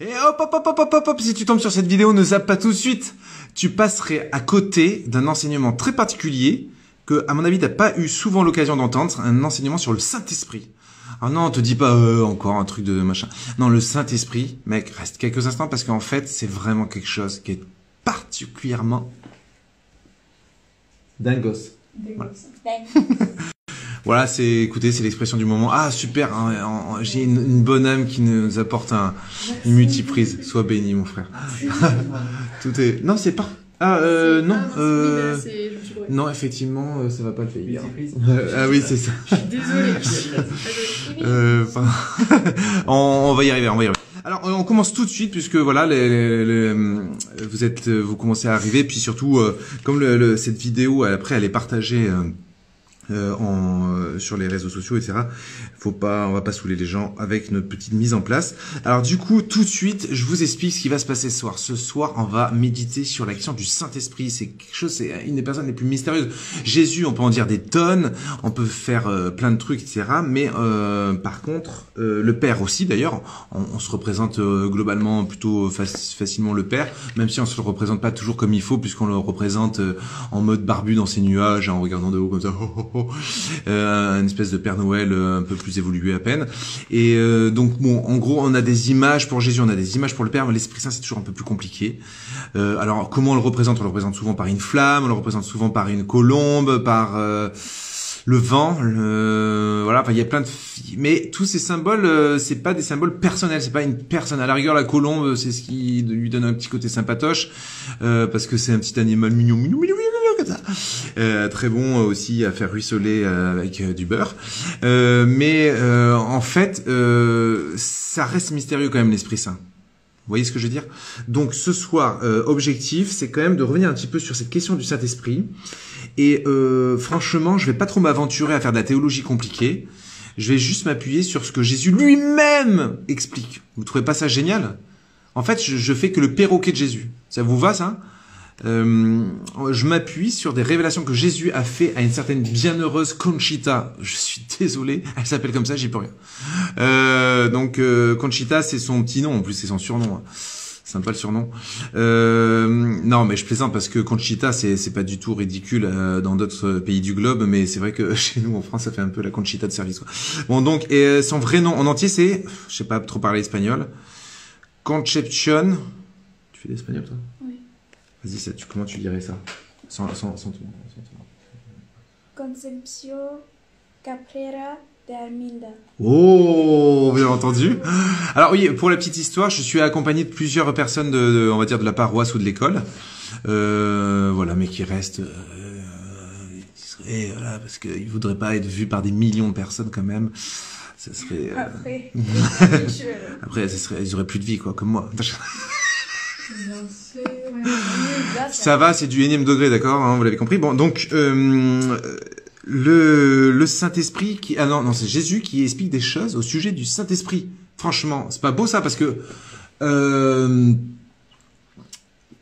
Et hop, hop, hop, hop, hop, hop, hop, si tu tombes sur cette vidéo, ne zappe pas tout de suite. Tu passerais à côté d'un enseignement très particulier que, à mon avis, t'as pas eu souvent l'occasion d'entendre, un enseignement sur le Saint-Esprit. Ah non, on te dit pas encore un truc de machin. Non, le Saint-Esprit, mec, reste quelques instants parce qu'en fait, c'est vraiment quelque chose qui est particulièrement dingos. Voilà. Voilà, écoutez, c'est l'expression du moment. Ah, super, hein, j'ai une bonne âme qui nous apporte une multiprise. Sois béni, mon frère. Tout est... Non, c'est pas... Ah, non, non, effectivement, ça va pas le faire. Ah oui, c'est ça. Je suis désolée. On va y arriver, on va y arriver. Alors, on commence tout de suite puisque voilà, vous commencez à arriver, puis surtout, comme cette vidéo, après, elle est partagée sur les réseaux sociaux, etc. On va pas saouler les gens avec notre petite mise en place. Alors du coup, tout de suite, je vous explique ce qui va se passer ce soir. Ce soir, on va méditer sur l'action du Saint-Esprit. C'est quelque chose, c'est une des personnes les plus mystérieuses. Jésus, on peut en dire des tonnes, on peut faire plein de trucs, etc. Mais par contre, le Père aussi, d'ailleurs, on se représente globalement plutôt facilement le Père, même si on se le représente pas toujours comme il faut, puisqu'on le représente en mode barbu dans ses nuages, en regardant de haut comme ça. Une espèce de Père Noël un peu plus évolué à peine. Et donc bon, en gros, on a des images pour Jésus, on a des images pour le Père, mais l'Esprit Saint c'est toujours un peu plus compliqué. Alors comment on le représente? On le représente souvent par une flamme, on le représente souvent par une colombe, par le vent, voilà. Enfin, il y a plein de, mais tous ces symboles, c'est pas des symboles personnels, c'est pas une personne. À la rigueur, la colombe, c'est ce qui lui donne un petit côté sympatoche, parce que c'est un petit animal mignon, mignon, mignon, mignon, comme ça. Très bon aussi à faire ruisseler avec du beurre. Mais en fait, ça reste mystérieux quand même, l'Esprit Saint. Vous voyez ce que je veux dire? Donc ce soir, objectif, c'est quand même de revenir un petit peu sur cette question du Saint-Esprit. Et franchement, je vais pas trop m'aventurer à faire de la théologie compliquée. Je vais juste m'appuyer sur ce que Jésus lui-même explique. Vous trouvez pas ça génial? En fait, je fais que le perroquet de Jésus. Ça vous va, ça? Je m'appuie sur des révélations que Jésus a fait à une certaine bienheureuse Conchita. Je suis désolé, elle s'appelle comme ça, j'y peux rien. Donc Conchita, c'est son petit nom, en plus c'est son surnom. Hein. Sympa le surnom. Non, mais je plaisante parce que Conchita, c'est pas du tout ridicule dans d'autres pays du globe, mais c'est vrai que chez nous en France, ça fait un peu la Conchita de service. Quoi. Bon, donc, et son vrai nom en entier, c'est, je sais pas trop parler espagnol, Concepción. Tu fais l'espagnol, toi? Oui. Vas-y, comment tu dirais ça? Sans Concepción Cabrera de Arminda. Oh, bien entendu. Alors oui, pour la petite histoire, je suis accompagné de plusieurs personnes on va dire de la paroisse ou de l'école, voilà, mais qui restent discrets, voilà, parce qu'ils voudraient pas être vus par des millions de personnes quand même. Ça serait. Après, ils auraient plus de vie, quoi, comme moi. Ça va, c'est du énième degré, d'accord, hein, vous l'avez compris. Bon, donc le Saint-Esprit qui... Ah non, c'est Jésus qui explique des choses au sujet du Saint-Esprit. Franchement, c'est pas beau ça, parce que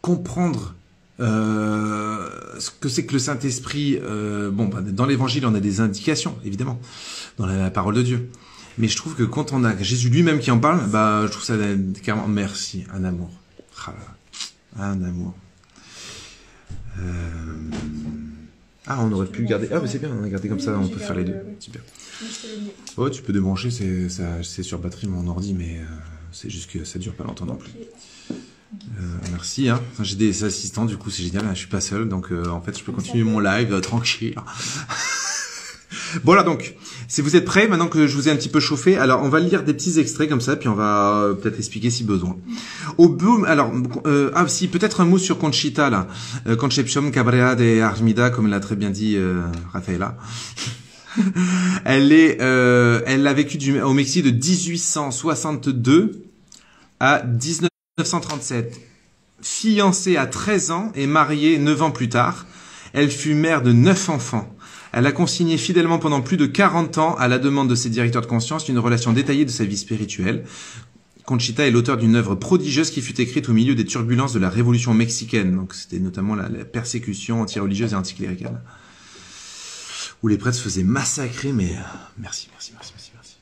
comprendre ce que c'est que le Saint-Esprit... bon, dans l'Évangile, on a des indications, évidemment, dans la parole de Dieu. Mais je trouve que quand on a Jésus lui-même qui en parle, je trouve ça carrément... Merci, un amour. Un amour. Ah, on aurait pu le garder. Ah, mais c'est bien, on a gardé comme ça, on peut faire les deux. Super. Oh, tu peux débrancher, c'est sur batterie mon ordi, mais c'est juste que ça dure pas longtemps non plus. Merci. Hein. J'ai des assistants, du coup, c'est génial. Je suis pas seul, donc en fait, je peux continuer mon live tranquille. Voilà, donc, si vous êtes prêts, maintenant que je vous ai un petit peu chauffé, alors on va lire des petits extraits comme ça, puis on va peut-être expliquer si besoin. Alors, si, peut-être un mot sur Conchita, là. Concepción Cabrera de Armida, comme l'a très bien dit Rafaela. Elle a vécu au Mexique de 1862 à 1937. Fiancée à 13 ans et mariée 9 ans plus tard, elle fut mère de 9 enfants. Elle a consigné fidèlement pendant plus de 40 ans, à la demande de ses directeurs de conscience, une relation détaillée de sa vie spirituelle. Conchita est l'auteur d'une œuvre prodigieuse qui fut écrite au milieu des turbulences de la Révolution mexicaine. Donc c'était notamment la persécution anti-religieuse et anticléricale. Où les prêtres se faisaient massacrer, mais merci.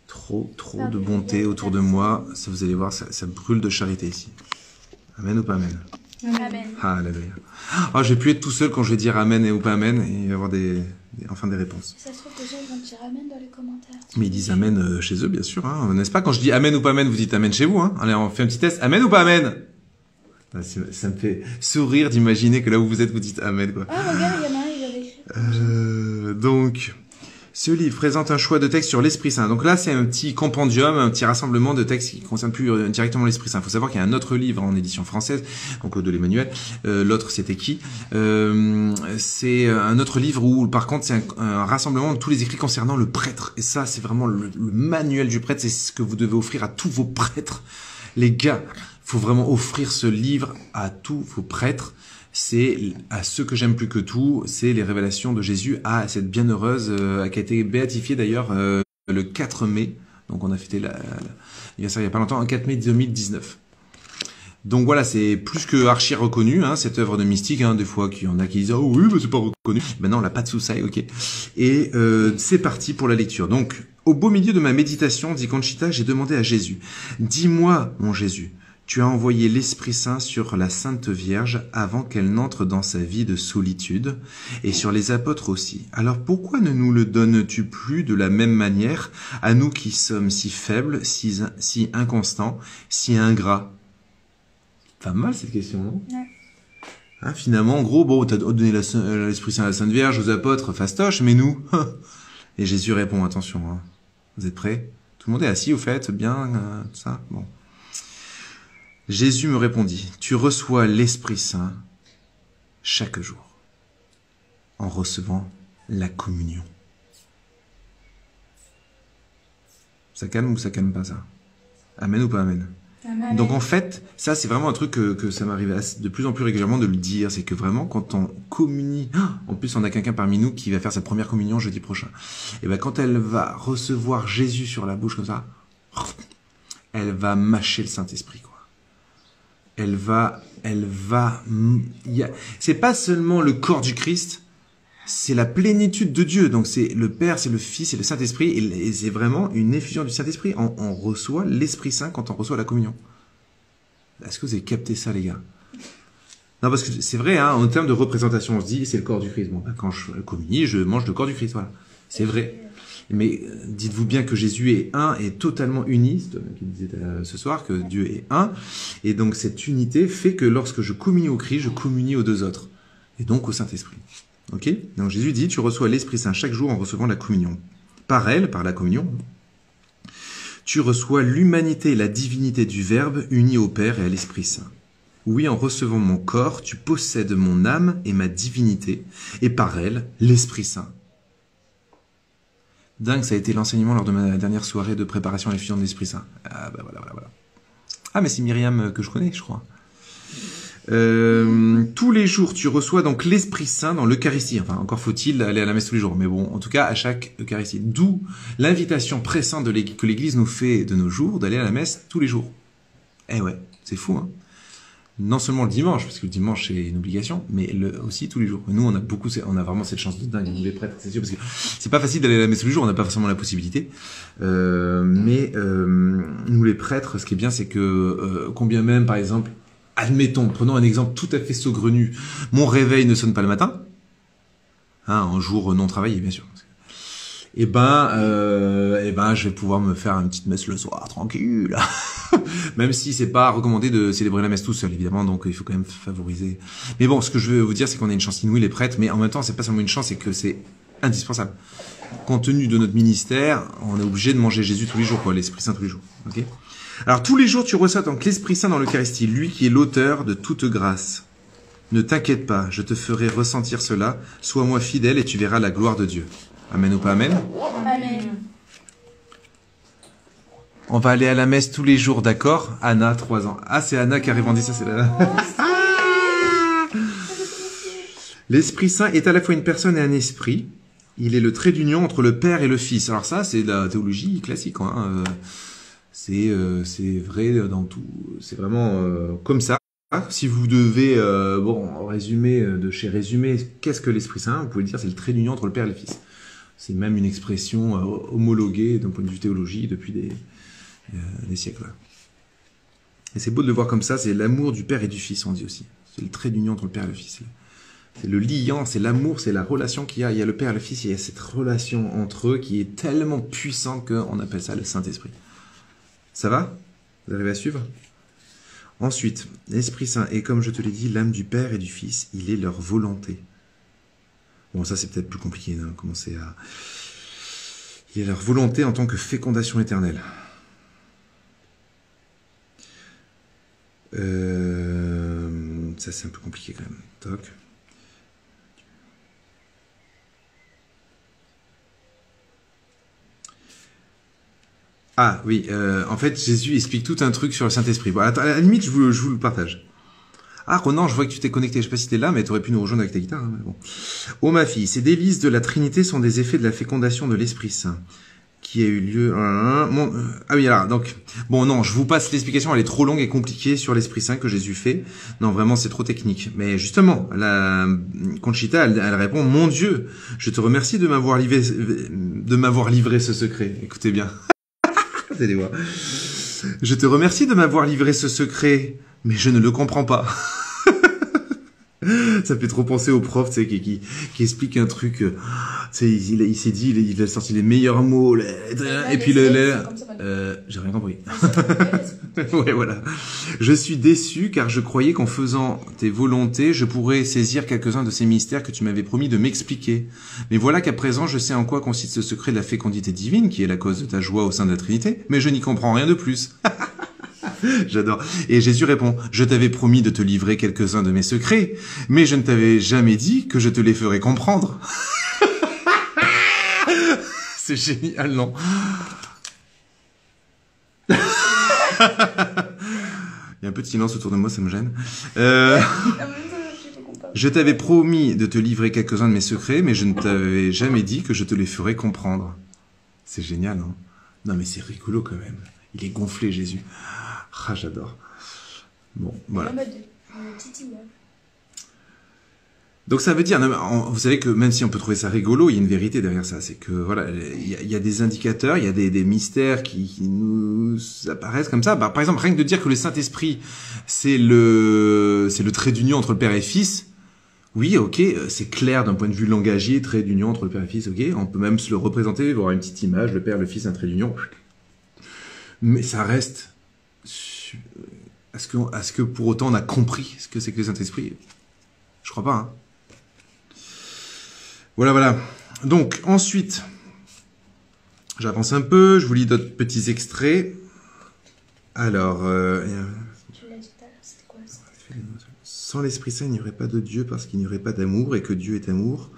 Trop trop de bonté autour de moi. Ça, vous allez voir, ça brûle de charité ici. Amen ou pas amen? Amen. Ah, alléluia. Oh, je vais plus être tout seul quand je vais dire amen ou pas amen et il va y avoir enfin des réponses. Ça se trouve, les gens vont dire amen dans les commentaires. Mais ils disent amen chez eux, bien sûr. Hein, n'est-ce pas? Quand je dis amen ou pas amen, vous dites amen chez vous. Hein. Allez, on fait un petit test. Amen ou pas amen? Ça me fait sourire d'imaginer que là où vous êtes, vous dites amen, quoi. Ah, regarde, il y en a un, il avait écrit. Donc, ce livre présente un choix de texte sur l'Esprit Saint. Donc là, c'est un petit compendium, un petit rassemblement de textes qui ne concernent plus directement l'Esprit Saint. Il faut savoir qu'il y a un autre livre en édition française, donc de l'Emmanuel. L'autre, c'était qui? C'est un autre livre où, par contre, c'est un rassemblement de tous les écrits concernant le prêtre. Et ça, c'est vraiment le manuel du prêtre. C'est ce que vous devez offrir à tous vos prêtres. Les gars, faut vraiment offrir ce livre à tous vos prêtres. C'est à ceux que j'aime plus que tout, c'est les révélations de Jésus à cette bienheureuse qui a été béatifiée d'ailleurs le 4 mai. Donc on a fêté l'anniversaire il y a pas longtemps, le 4 mai 2019. Donc voilà, c'est plus que archi reconnu, hein, cette œuvre de mystique. Hein, des fois, qu'il y en a qui disent « Oh oui, mais c'est pas reconnu ». Ben non, on n'a pas de sous-saille, ok. Et c'est parti pour la lecture. Donc, au beau milieu de ma méditation, dit Conchita, j'ai demandé à Jésus « Dis-moi, mon Jésus, tu as envoyé l'Esprit Saint sur la Sainte Vierge avant qu'elle n'entre dans sa vie de solitude, et sur les apôtres aussi. Alors pourquoi ne nous le donnes-tu plus de la même manière à nous qui sommes si faibles, si inconstants, si ingrats ?» Pas mal cette question, non? Ouais. Hein, finalement, en gros, bon, t'as donné l'Esprit Saint à la Sainte Vierge, aux apôtres, fastoche, mais nous? Et Jésus répond, attention, hein. Vous êtes prêts? Tout le monde est assis, au fait, bien, tout ça? Bon. Jésus me répondit, tu reçois l'Esprit Saint chaque jour, en recevant la communion. Ça calme ou ça calme pas ça? Amen ou pas amen? Amen. Donc en fait, ça c'est vraiment un truc que ça m'arrive de plus en plus régulièrement de le dire, c'est que vraiment quand on communie, en plus on a quelqu'un parmi nous qui va faire sa première communion jeudi prochain, et ben quand elle va recevoir Jésus sur la bouche comme ça, elle va mâcher le Saint-Esprit, quoi. C'est pas seulement le corps du Christ, c'est la plénitude de Dieu. Donc c'est le Père, c'est le Fils, c'est le Saint-Esprit, et c'est vraiment une effusion du Saint-Esprit. On reçoit l'Esprit Saint quand on reçoit la communion. Est-ce que vous avez capté ça, les gars? Non, parce que c'est vrai, hein, en termes de représentation, on se dit, c'est le corps du Christ. Bon, ben, quand je communie, je mange le corps du Christ, voilà. C'est vrai. Mais dites-vous bien que Jésus est un et totalement uni, c'est toi qui disais ce soir que Dieu est un, et donc cette unité fait que lorsque je communie au Christ, je communie aux deux autres, et donc au Saint-Esprit. Ok? Donc Jésus dit, tu reçois l'Esprit Saint chaque jour en recevant la communion. Par elle, par la communion, tu reçois l'humanité et la divinité du Verbe unis au Père et à l'Esprit Saint. Oui, en recevant mon corps, tu possèdes mon âme et ma divinité, et par elle, l'Esprit Saint. Dingue, ça a été l'enseignement lors de ma dernière soirée de préparation à l'effusion de l'Esprit Saint. Ah bah voilà. Ah mais c'est Myriam que je connais, je crois. Tous les jours, tu reçois donc l'Esprit Saint dans l'Eucharistie. Enfin, encore faut-il aller à la messe tous les jours. Mais bon, en tout cas, à chaque Eucharistie. D'où l'invitation pressante que l'Église nous fait de nos jours d'aller à la messe tous les jours. Eh ouais, c'est fou, hein. Non seulement le dimanche, parce que le dimanche c'est une obligation, mais aussi tous les jours. Nous, on a vraiment cette chance de dingue, nous les prêtres, c'est sûr, parce que c'est pas facile d'aller à la messe tous les jours, on n'a pas forcément la possibilité. Mais nous les prêtres, ce qui est bien, c'est que combien même, par exemple, admettons, prenons un exemple tout à fait saugrenu, mon réveil ne sonne pas le matin, hein, un jour non travaillé, bien sûr. Je vais pouvoir me faire une petite messe le soir, tranquille. Même si c'est pas recommandé de célébrer la messe tout seul, évidemment, donc il faut quand même favoriser. Mais bon, ce que je veux vous dire, c'est qu'on a une chance inouïe, les prêtres, mais en même temps, c'est pas seulement une chance, c'est que c'est indispensable. Compte tenu de notre ministère, on est obligé de manger Jésus tous les jours, quoi, l'Esprit Saint tous les jours. Ok? Alors, tous les jours, tu reçois donc l'Esprit Saint dans l'Eucharistie, lui qui est l'auteur de toute grâce. Ne t'inquiète pas, je te ferai ressentir cela. Sois-moi fidèle et tu verras la gloire de Dieu. Amen ou pas amen? Amen. On va aller à la messe tous les jours, d'accord? Anna, 3 ans. Ah, c'est Anna qui a revendiqué ça, c'est là. L'Esprit Saint est à la fois une personne et un esprit. Il est le trait d'union entre le Père et le Fils. Alors ça, c'est la théologie classique, hein. C'est vrai dans tout. C'est vraiment comme ça. Si vous devez, résumer, qu'est-ce que l'Esprit Saint? Vous pouvez dire c'est le trait d'union entre le Père et le Fils. C'est même une expression homologuée d'un point de vue théologie depuis des siècles. Et c'est beau de le voir comme ça, c'est l'amour du Père et du Fils, on dit aussi. C'est le trait d'union entre le Père et le Fils. C'est le liant, c'est l'amour, c'est la relation qu'il y a. Il y a le Père et le Fils, il y a cette relation entre eux qui est tellement puissante qu'on appelle ça le Saint-Esprit. Ça va? Vous arrivez à suivre? Ensuite, l'Esprit Saint est, comme je te l'ai dit, l'âme du Père et du Fils. Il est leur volonté. Bon, ça c'est peut-être plus compliqué, hein, commencer à... Il est leur volonté en tant que fécondation éternelle. Ça c'est un peu compliqué quand même. Toc. Ah oui, en fait Jésus explique tout un truc sur le Saint-Esprit. Bon, à la limite je vous le partage. Ah Ronan, je vois que tu t'es connecté, je sais pas si t'es là, mais tu aurais pu nous rejoindre avec ta guitare. Hein, mais bon. Oh ma fille, ces délices de la Trinité sont des effets de la fécondation de l'Esprit Saint, qui a eu lieu... Ah oui, alors, donc... Bon, non, je vous passe l'explication, elle est trop longue et compliquée sur l'Esprit Saint que Jésus fait. Non, vraiment, c'est trop technique. Mais justement, la Conchita, elle répond, « Mon Dieu, je te remercie de m'avoir livré ce secret. » Écoutez bien. Vous allez voir. « Je te remercie de m'avoir livré ce secret, mais je ne le comprends pas. » Ça fait trop penser au prof, tu sais, qui explique un truc, tu sais, il s'est dit, il a sorti les meilleurs mots, et puis j'ai rien compris. Ouais, voilà. Je suis déçu car je croyais qu'en faisant tes volontés, je pourrais saisir quelques-uns de ces mystères que tu m'avais promis de m'expliquer. Mais voilà qu'à présent, je sais en quoi consiste ce secret de la fécondité divine, qui est la cause de ta joie au sein de la Trinité, mais je n'y comprends rien de plus. J'adore. Et Jésus répond, je t'avais promis de te livrer quelques-uns de mes secrets, mais je ne t'avais jamais dit que je te les ferais comprendre. C'est génial, non? Il y a un peu de silence autour de moi, ça me gêne. Je t'avais promis de te livrer quelques-uns de mes secrets, mais je ne t'avais jamais dit que je te les ferais comprendre. C'est génial, non? Non, mais c'est rigolo quand même. Il est gonflé, Jésus. Ah, j'adore. Bon, voilà. Donc ça veut dire, vous savez que même si on peut trouver ça rigolo, il y a une vérité derrière ça. C'est que voilà, il y a des indicateurs, il y a des mystères qui nous apparaissent comme ça. Bah, par exemple, rien que de dire que le Saint-Esprit, c'est le trait d'union entre le Père et le Fils. Oui, ok, c'est clair d'un point de vue langagier, trait d'union entre le Père et le Fils, ok. On peut même se le représenter, voir une petite image, le Père, le Fils, un trait d'union. Mais ça reste... Est-ce que pour autant on a compris ce que c'est que le Saint-Esprit? Je crois pas. Hein. Voilà. Donc, ensuite, j'avance un peu, je vous lis d'autres petits extraits. Alors... Tu l'as dit tout à l'heure, c'était quoi ça? Sans l'Esprit Saint, il n'y aurait pas de Dieu parce qu'il n'y aurait pas d'amour et que Dieu est amour.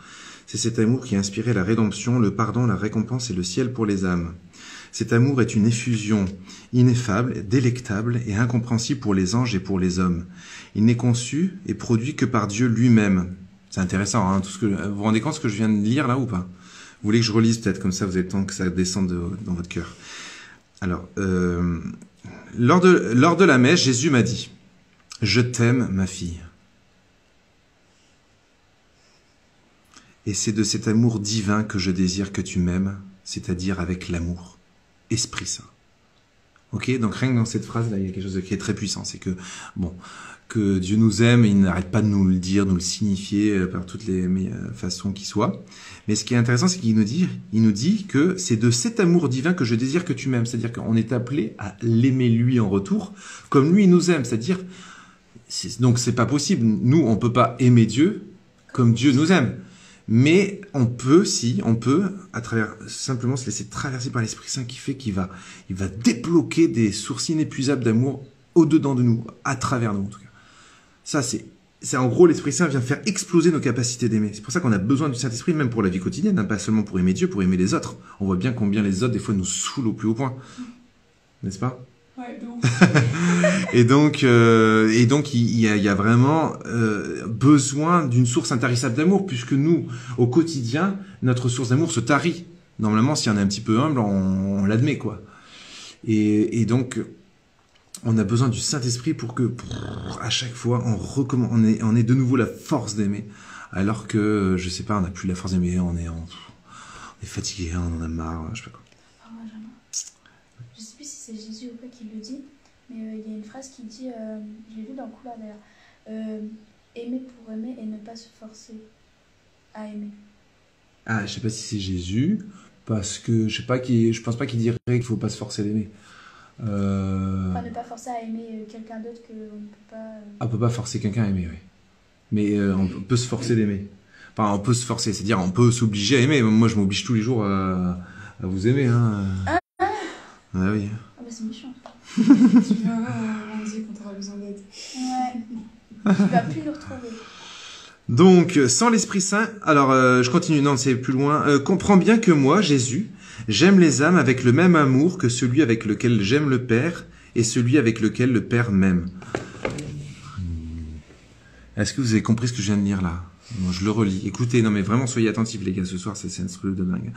C'est cet amour qui a inspiré la rédemption, le pardon, la récompense et le ciel pour les âmes. Cet amour est une effusion ineffable, délectable et incompréhensible pour les anges et pour les hommes. Il n'est conçu et produit que par Dieu lui-même. C'est intéressant, hein, vous vous rendez compte de ce que je viens de lire là ou pas? Vous voulez que je relise peut-être, comme ça vous avez le temps que ça descende dans votre cœur. Alors, lors de la messe, Jésus m'a dit, « Je t'aime, ma fille. » Et c'est de cet amour divin que je désire que tu m'aimes, c'est-à-dire avec l'amour. Esprit Saint. Ok, donc rien que dans cette phrase-là, il y a quelque chose qui est très puissant. C'est que, bon, que Dieu nous aime, il n'arrête pas de nous le dire, nous le signifier par toutes les façons qui soient. Mais ce qui est intéressant, c'est qu'il nous dit que c'est de cet amour divin que je désire que tu m'aimes. C'est-à-dire qu'on est appelé à l'aimer lui en retour, comme lui il nous aime. C'est-à-dire, donc c'est pas possible. Nous, on peut pas aimer Dieu comme Dieu nous aime. Mais on peut, à travers, simplement se laisser traverser par l'Esprit Saint qui fait qu'il va débloquer des sources inépuisables d'amour au-dedans de nous, à travers nous en tout cas. Ça, c'est en gros, l'Esprit Saint vient faire exploser nos capacités d'aimer. C'est pour ça qu'on a besoin du Saint-Esprit, même pour la vie quotidienne, hein, pas seulement pour aimer Dieu, pour aimer les autres. On voit bien combien les autres, des fois, nous saoulent au plus haut point. N'est-ce pas? Ouais, de ouf. et donc, il y a vraiment besoin d'une source intarissable d'amour, puisque nous, au quotidien, notre source d'amour se tarit. Normalement, si on est un petit peu humble, on l'admet, quoi. Et donc, on a besoin du Saint-Esprit pour que, à chaque fois, on ait de nouveau la force d'aimer, alors que, je sais pas, on n'a plus la force d'aimer, on est est fatigué, on en a marre, je sais pas quoi. Ah, moi, j'en ai. Je sais plus si c'est Jésus ou pas qui le dit, mais il y a une phrase qui dit, je l'ai vu dans le couloir d'ailleurs, aimer pour aimer et ne pas se forcer à aimer. Ah, je sais pas si c'est Jésus, parce que je pense pas qu'il dirait qu'il faut pas se forcer d'aimer. Enfin, ne pas forcer à aimer quelqu'un d'autre qu'on ne peut pas... On peut pas forcer quelqu'un à aimer, oui. Mais on peut se forcer d'aimer. Enfin, on peut se forcer, c'est-à-dire on peut s'obliger à aimer. Moi, je m'oblige tous les jours à vous aimer. Hein. Ah oui. Ah bah c'est méchant. Tu verras lundi quand t'auras besoin d'aide. Ouais. Tu vas plus le retrouver. Donc, sans l'Esprit Saint, alors je continue, non, c'est plus loin. Comprends bien que moi, Jésus, j'aime les âmes avec le même amour que celui avec lequel j'aime le Père et celui avec lequel le Père m'aime. Est-ce que vous avez compris ce que je viens de lire là? Bon, je le relis. Écoutez, non mais vraiment soyez attentifs les gars, ce soir c'est un truc de dingue.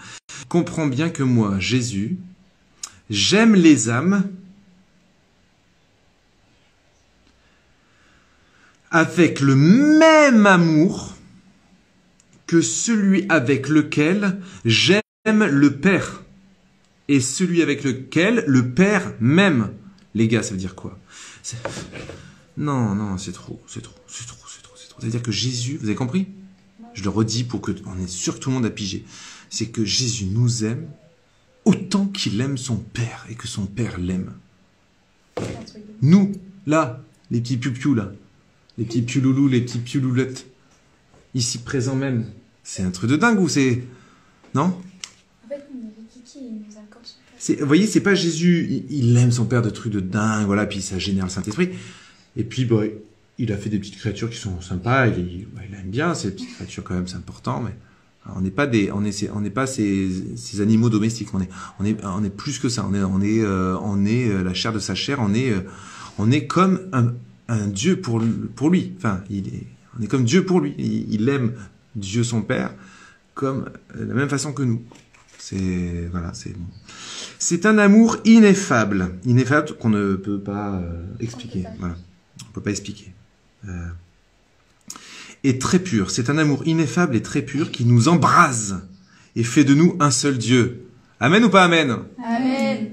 Comprends bien que moi, Jésus, j'aime les âmes avec le même amour que celui avec lequel j'aime le Père et celui avec lequel le Père m'aime. Les gars, ça veut dire quoi? Non, c'est trop. Ça veut dire que Jésus, vous avez compris? Je le redis pour que on est sûr que tout le monde a pigé. C'est que Jésus nous aime autant qu'il aime son Père et que son Père l'aime. Nous, là, les petits piou-piou, là, les petits piou-loulous, les petits piou-loulettes, ici présents même, c'est un truc de dingue ou c'est... Non? En fait, on avait Kiki, il nous accorde son Père. Vous voyez, c'est pas Jésus, il aime son Père de trucs de dingue, voilà, puis ça génère le Saint-Esprit. Et puis, bah, il a fait des petites créatures qui sont sympas, il aime bien ces petites créatures quand même, c'est important, mais on n'est pas ces animaux domestiques, on est plus que ça, on est la chair de sa chair, on est comme un Dieu pour lui, enfin, on est comme Dieu pour lui, il aime Dieu son Père comme de la même façon que nous. C'est un amour ineffable qu'on ne peut pas expliquer, voilà, on peut pas expliquer. Et très pur. C'est un amour ineffable et très pur qui nous embrase et fait de nous un seul Dieu. Amen ou pas amen? Amen.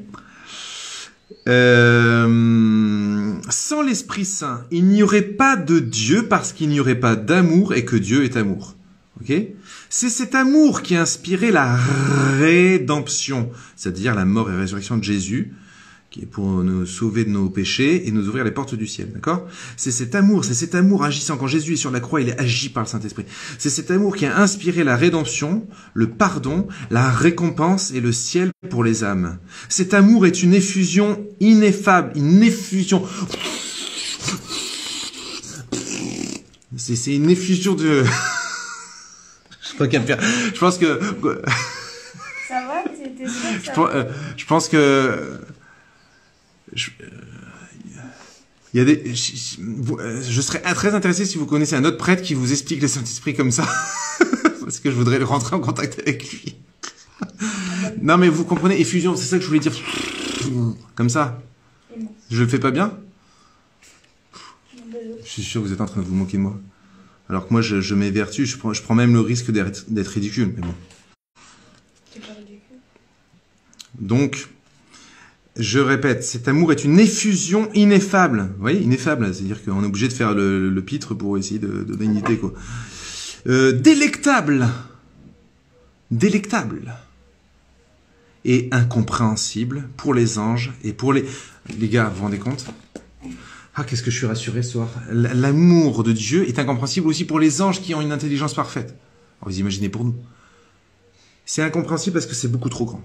Sans l'Esprit Saint, il n'y aurait pas de Dieu parce qu'il n'y aurait pas d'amour et que Dieu est amour. Ok? C'est cet amour qui a inspiré la rédemption, c'est-à-dire la mort et résurrection de Jésus, qui est pour nous sauver de nos péchés et nous ouvrir les portes du ciel, d'accord? C'est cet amour agissant. Quand Jésus est sur la croix, il est agi par le Saint-Esprit. C'est cet amour qui a inspiré la rédemption, le pardon, la récompense et le ciel pour les âmes. Cet amour est une effusion ineffable, une effusion. C'est une effusion de... Je sais pas qu'à me faire. Je pense que... Ça va? T'es sûr que ça va? Je pense que... Il y a des, je serais très intéressé si vous connaissez un autre prêtre qui vous explique le Saint-Esprit comme ça, parce que je voudrais rentrer en contact avec lui. Non mais vous comprenez, effusion, c'est ça que je voulais dire, comme ça. Je le fais pas bien? Je suis sûr que vous êtes en train de vous moquer de moi. Alors que moi je m'évertue, je prends même le risque d'être ridicule, mais bon. T'es pas ridicule. Donc, je répète, cet amour est une effusion ineffable. Vous voyez, ineffable, c'est-à-dire qu'on est obligé de faire le pitre pour essayer de donner une idée, quoi. Délectable. Délectable. Et incompréhensible pour les anges et pour les... Les gars, vous vous rendez compte? Ah, qu'est-ce que je suis rassuré ce soir. L'amour de Dieu est incompréhensible aussi pour les anges qui ont une intelligence parfaite. Alors, vous imaginez pour nous. C'est incompréhensible parce que c'est beaucoup trop grand.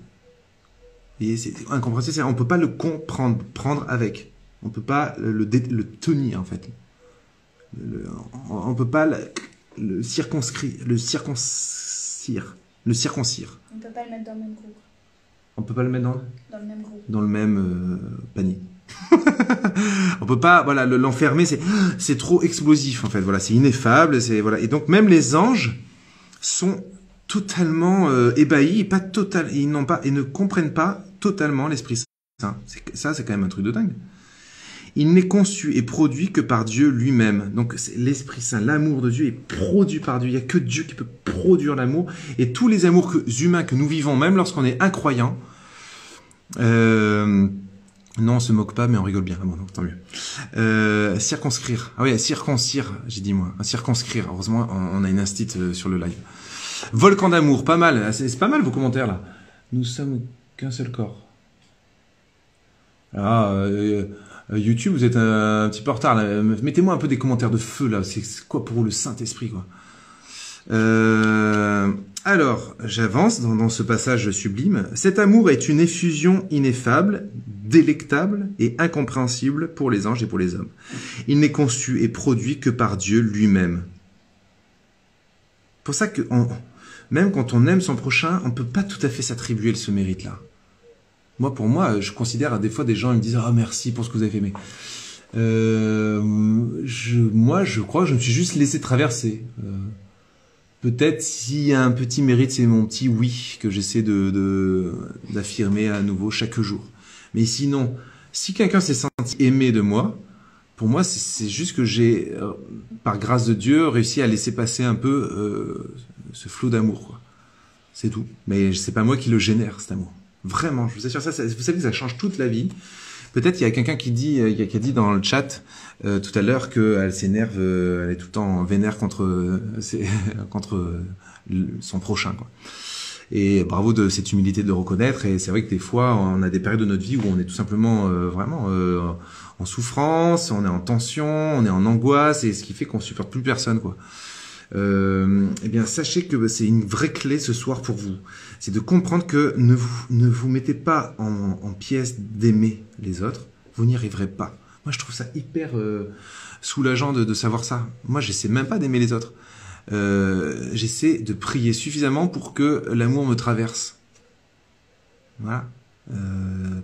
Et c'est incompréhensible, on peut pas le comprendre, prendre avec. On peut pas le tenir, en fait. On peut pas le circoncire. On peut pas le mettre dans le même groupe. On peut pas le mettre dans le même groupe. Dans le même panier. On peut pas, voilà, l'enfermer, c'est trop explosif, en fait. Voilà, c'est ineffable, voilà. Et donc, même les anges sont totalement ébahis, ils ne comprennent pas totalement l'Esprit Saint. Ça, c'est quand même un truc de dingue. Il n'est conçu et produit que par Dieu lui-même. Donc c'est l'Esprit Saint, l'amour de Dieu est produit par Dieu. Il n'y a que Dieu qui peut produire l'amour. Et tous les amours humains que nous vivons, même lorsqu'on est incroyant, non, on se moque pas, mais on rigole bien. Ah bon, donc, tant mieux. Circonscrire. Ah oui, circoncire, j'ai dit moi. Circonscrire. Heureusement, on a une instite sur le live. Volcan d'amour, pas mal. C'est pas mal vos commentaires là. Nous sommes qu'un seul corps. Ah, YouTube, vous êtes un petit peu en retard là. Mettez-moi un peu des commentaires de feu là. C'est quoi pour vous le Saint-Esprit quoi? Alors, j'avance dans ce passage sublime. Cet amour est une effusion ineffable, délectable et incompréhensible pour les anges et pour les hommes. Il n'est conçu et produit que par Dieu lui-même. Pour ça que, même quand on aime son prochain, on ne peut pas tout à fait s'attribuer ce mérite-là. Pour moi, je considère des fois des gens ils me disent « Ah, merci pour ce que vous avez fait. » Mais moi, je crois que je me suis juste laissé traverser. Peut-être s'il y a un petit mérite, c'est mon petit oui que j'essaie d'affirmer à nouveau chaque jour. Mais sinon, si quelqu'un s'est senti aimé de moi, pour moi, c'est juste que j'ai, par grâce de Dieu, réussi à laisser passer un peu ce flot d'amour, quoi. C'est tout. Mais c'est pas moi qui le génère, cet amour. Vraiment, je vous assure ça, vous savez que ça change toute la vie. Peut-être il y a quelqu'un qui a dit dans le chat tout à l'heure qu'elle s'énerve, elle est tout le temps vénère contre son prochain, quoi. Et bravo de cette humilité de reconnaître. Et c'est vrai que des fois, on a des périodes de notre vie où on est tout simplement vraiment en souffrance, on est en tension, on est en angoisse, et ce qui fait qu'on supporte plus personne, quoi. Eh bien, sachez que c'est une vraie clé ce soir pour vous. C'est de comprendre que ne vous mettez pas en pièce d'aimer les autres. Vous n'y arriverez pas. Moi, je trouve ça hyper soulageant de savoir ça. Moi, j'essaie même pas d'aimer les autres. J'essaie de prier suffisamment pour que l'amour me traverse. Voilà.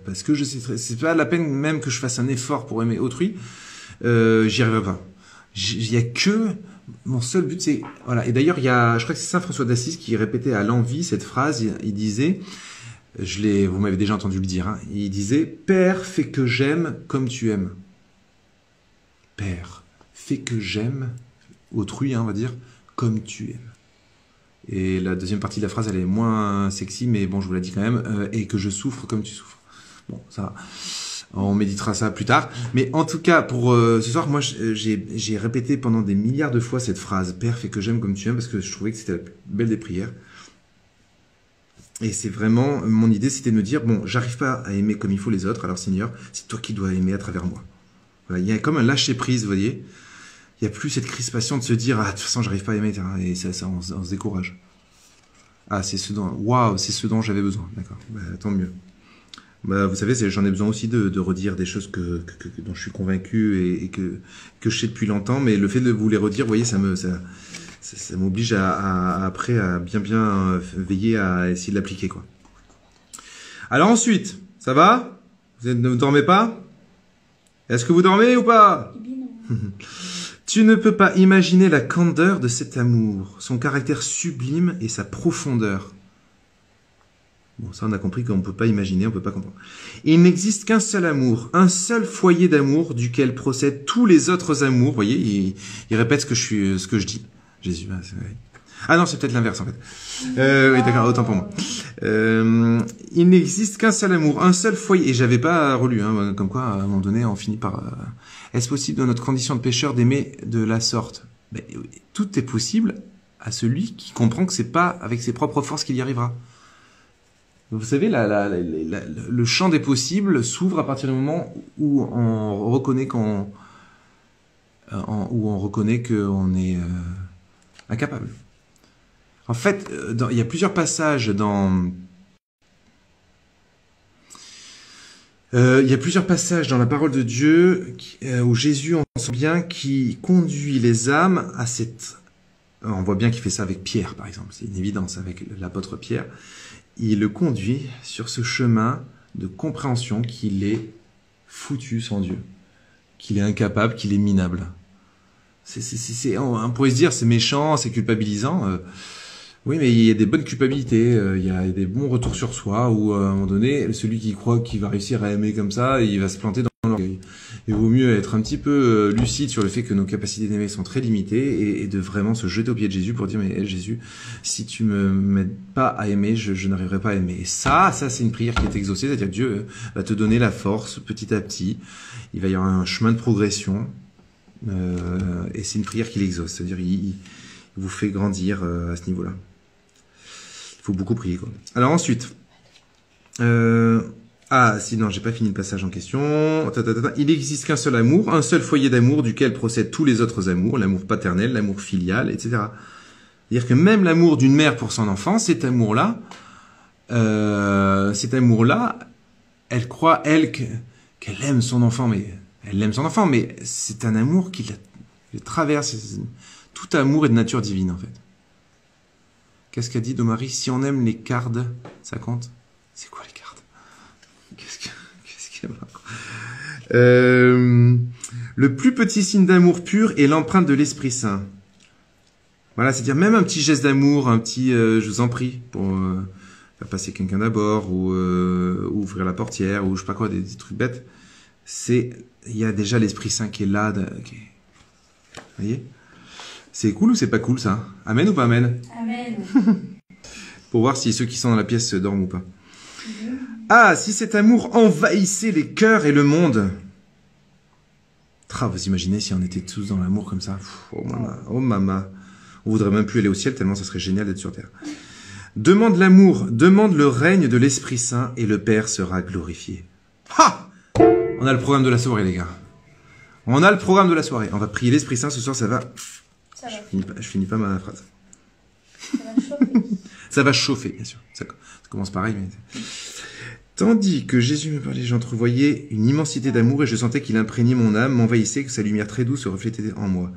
Parce que je sais, c'est pas la peine même que je fasse un effort pour aimer autrui. J'y arriverai pas. Il y a que mon seul but, c'est voilà. Et d'ailleurs, je crois que c'est Saint François d'Assise qui répétait à l'envi cette phrase. Il disait, vous m'avez déjà entendu le dire. Hein, il disait, Père, fais que j'aime comme tu aimes. Père, fais que j'aime autrui, hein, on va dire, comme tu aimes. Et la deuxième partie de la phrase, elle est moins sexy, mais bon, je vous la dis quand même. Et que je souffre comme tu souffres. Bon, ça. On méditera ça plus tard. Mais en tout cas, pour ce soir, moi, j'ai répété pendant des milliards de fois cette phrase « Père, fais que j'aime comme tu aimes » parce que je trouvais que c'était la plus belle des prières. Et c'est vraiment, mon idée, c'était de me dire « Bon, j'arrive pas à aimer comme il faut les autres, alors Seigneur, c'est toi qui dois aimer à travers moi. » Voilà, il y a comme un lâcher-prise, vous voyez. Il n'y a plus cette crispation de se dire « Ah, de toute façon, j'arrive pas à aimer. » Et ça on se décourage. Ah, c'est ce dont j'avais besoin. D'accord, bah, tant mieux. Bah, vous savez, j'en ai besoin aussi de redire des choses dont je suis convaincu et que je sais depuis longtemps, mais le fait de vous les redire, vous voyez, ça m'oblige après à bien veiller à essayer de l'appliquer, quoi. Alors ensuite, ça va? Vous ne dormez pas? Est-ce que vous dormez ou pas? Tu ne peux pas imaginer la candeur de cet amour, son caractère sublime et sa profondeur. Bon, ça on a compris qu'on ne peut pas imaginer, on ne peut pas comprendre. Il n'existe qu'un seul amour, un seul foyer d'amour duquel procèdent tous les autres amours. Vous voyez, il répète ce que je dis. Jésus, ah non, c'est peut-être l'inverse en fait. Oui, d'accord, autant pour moi. Il n'existe qu'un seul amour, un seul foyer. Et j'avais pas relu, hein, comme quoi à un moment donné on finit par... Est-ce possible dans notre condition de pécheur d'aimer de la sorte? Ben, tout est possible à celui qui comprend que c'est pas avec ses propres forces qu'il y arrivera. Vous savez, le champ des possibles s'ouvre à partir du moment où on reconnaît qu'on est incapable. En fait, il y a plusieurs passages dans la parole de Dieu où Jésus, on sent bien, qui conduit les âmes à cette... On voit bien qu'il fait ça avec Pierre, par exemple. C'est une évidence avec l'apôtre Pierre. Il le conduit sur ce chemin de compréhension qu'il est foutu sans Dieu, qu'il est incapable, qu'il est minable. On pourrait se dire c'est méchant, c'est culpabilisant. Oui, mais il y a des bonnes culpabilités, il y a des bons retours sur soi où à un moment donné, celui qui croit qu'il va réussir à aimer comme ça, il va se planter dans l'orgueil. Il vaut mieux être un petit peu lucide sur le fait que nos capacités d'aimer sont très limitées et de vraiment se jeter aux pieds de Jésus pour dire, mais Jésus, si tu me m'aides pas à aimer, je n'arriverai pas à aimer. Et ça c'est une prière qui est exaucée, c'est-à-dire que Dieu va te donner la force petit à petit. Il va y avoir un chemin de progression et c'est une prière qui l'exauce, c'est-à-dire il vous fait grandir à ce niveau-là. Il faut beaucoup prier, quoi. Alors ensuite... sinon, j'ai pas fini le passage en question. Il n'existe qu'un seul amour, un seul foyer d'amour duquel procèdent tous les autres amours, l'amour paternel, l'amour filial, etc. C'est-à-dire que même l'amour d'une mère pour son enfant, cet amour-là, elle croit, qu'elle aime son enfant, mais elle aime son enfant, mais c'est un amour qui la traverse. Tout amour est de nature divine, en fait. Qu'est-ce qu'a dit Domari? Si on aime les cardes, ça compte? C'est quoi les cartes? Qu'est-ce qu'il y a le plus petit signe d'amour pur est l'empreinte de l'Esprit Saint. Voilà, c'est-à-dire même un petit geste d'amour, un petit je vous en prie, pour faire passer quelqu'un d'abord, ou ouvrir la portière, ou je sais pas quoi, des trucs bêtes. Il y a déjà l'Esprit Saint qui est là. Vous voyez? C'est cool ou c'est pas cool, ça? Amen ou pas amen? Amen. Pour voir si ceux qui sont dans la pièce dorment ou pas. Si cet amour envahissait les cœurs et le monde. Vous imaginez si on était tous dans l'amour comme ça. Oh mama. On voudrait même plus aller au ciel tellement ça serait génial d'être sur terre. Demande l'amour, demande le règne de l'Esprit Saint et le Père sera glorifié. On a le programme de la soirée, les gars. On a le programme de la soirée. On va prier l'Esprit Saint ce soir, ça va. Je finis pas ma phrase. Ça va chauffer. Ça va chauffer, bien sûr. Ça commence pareil, mais... Tandis que Jésus me parlait, j'entrevoyais une immensité d'amour et je sentais qu'il imprégnait mon âme, m'envahissait, que sa lumière très douce se reflétait en moi.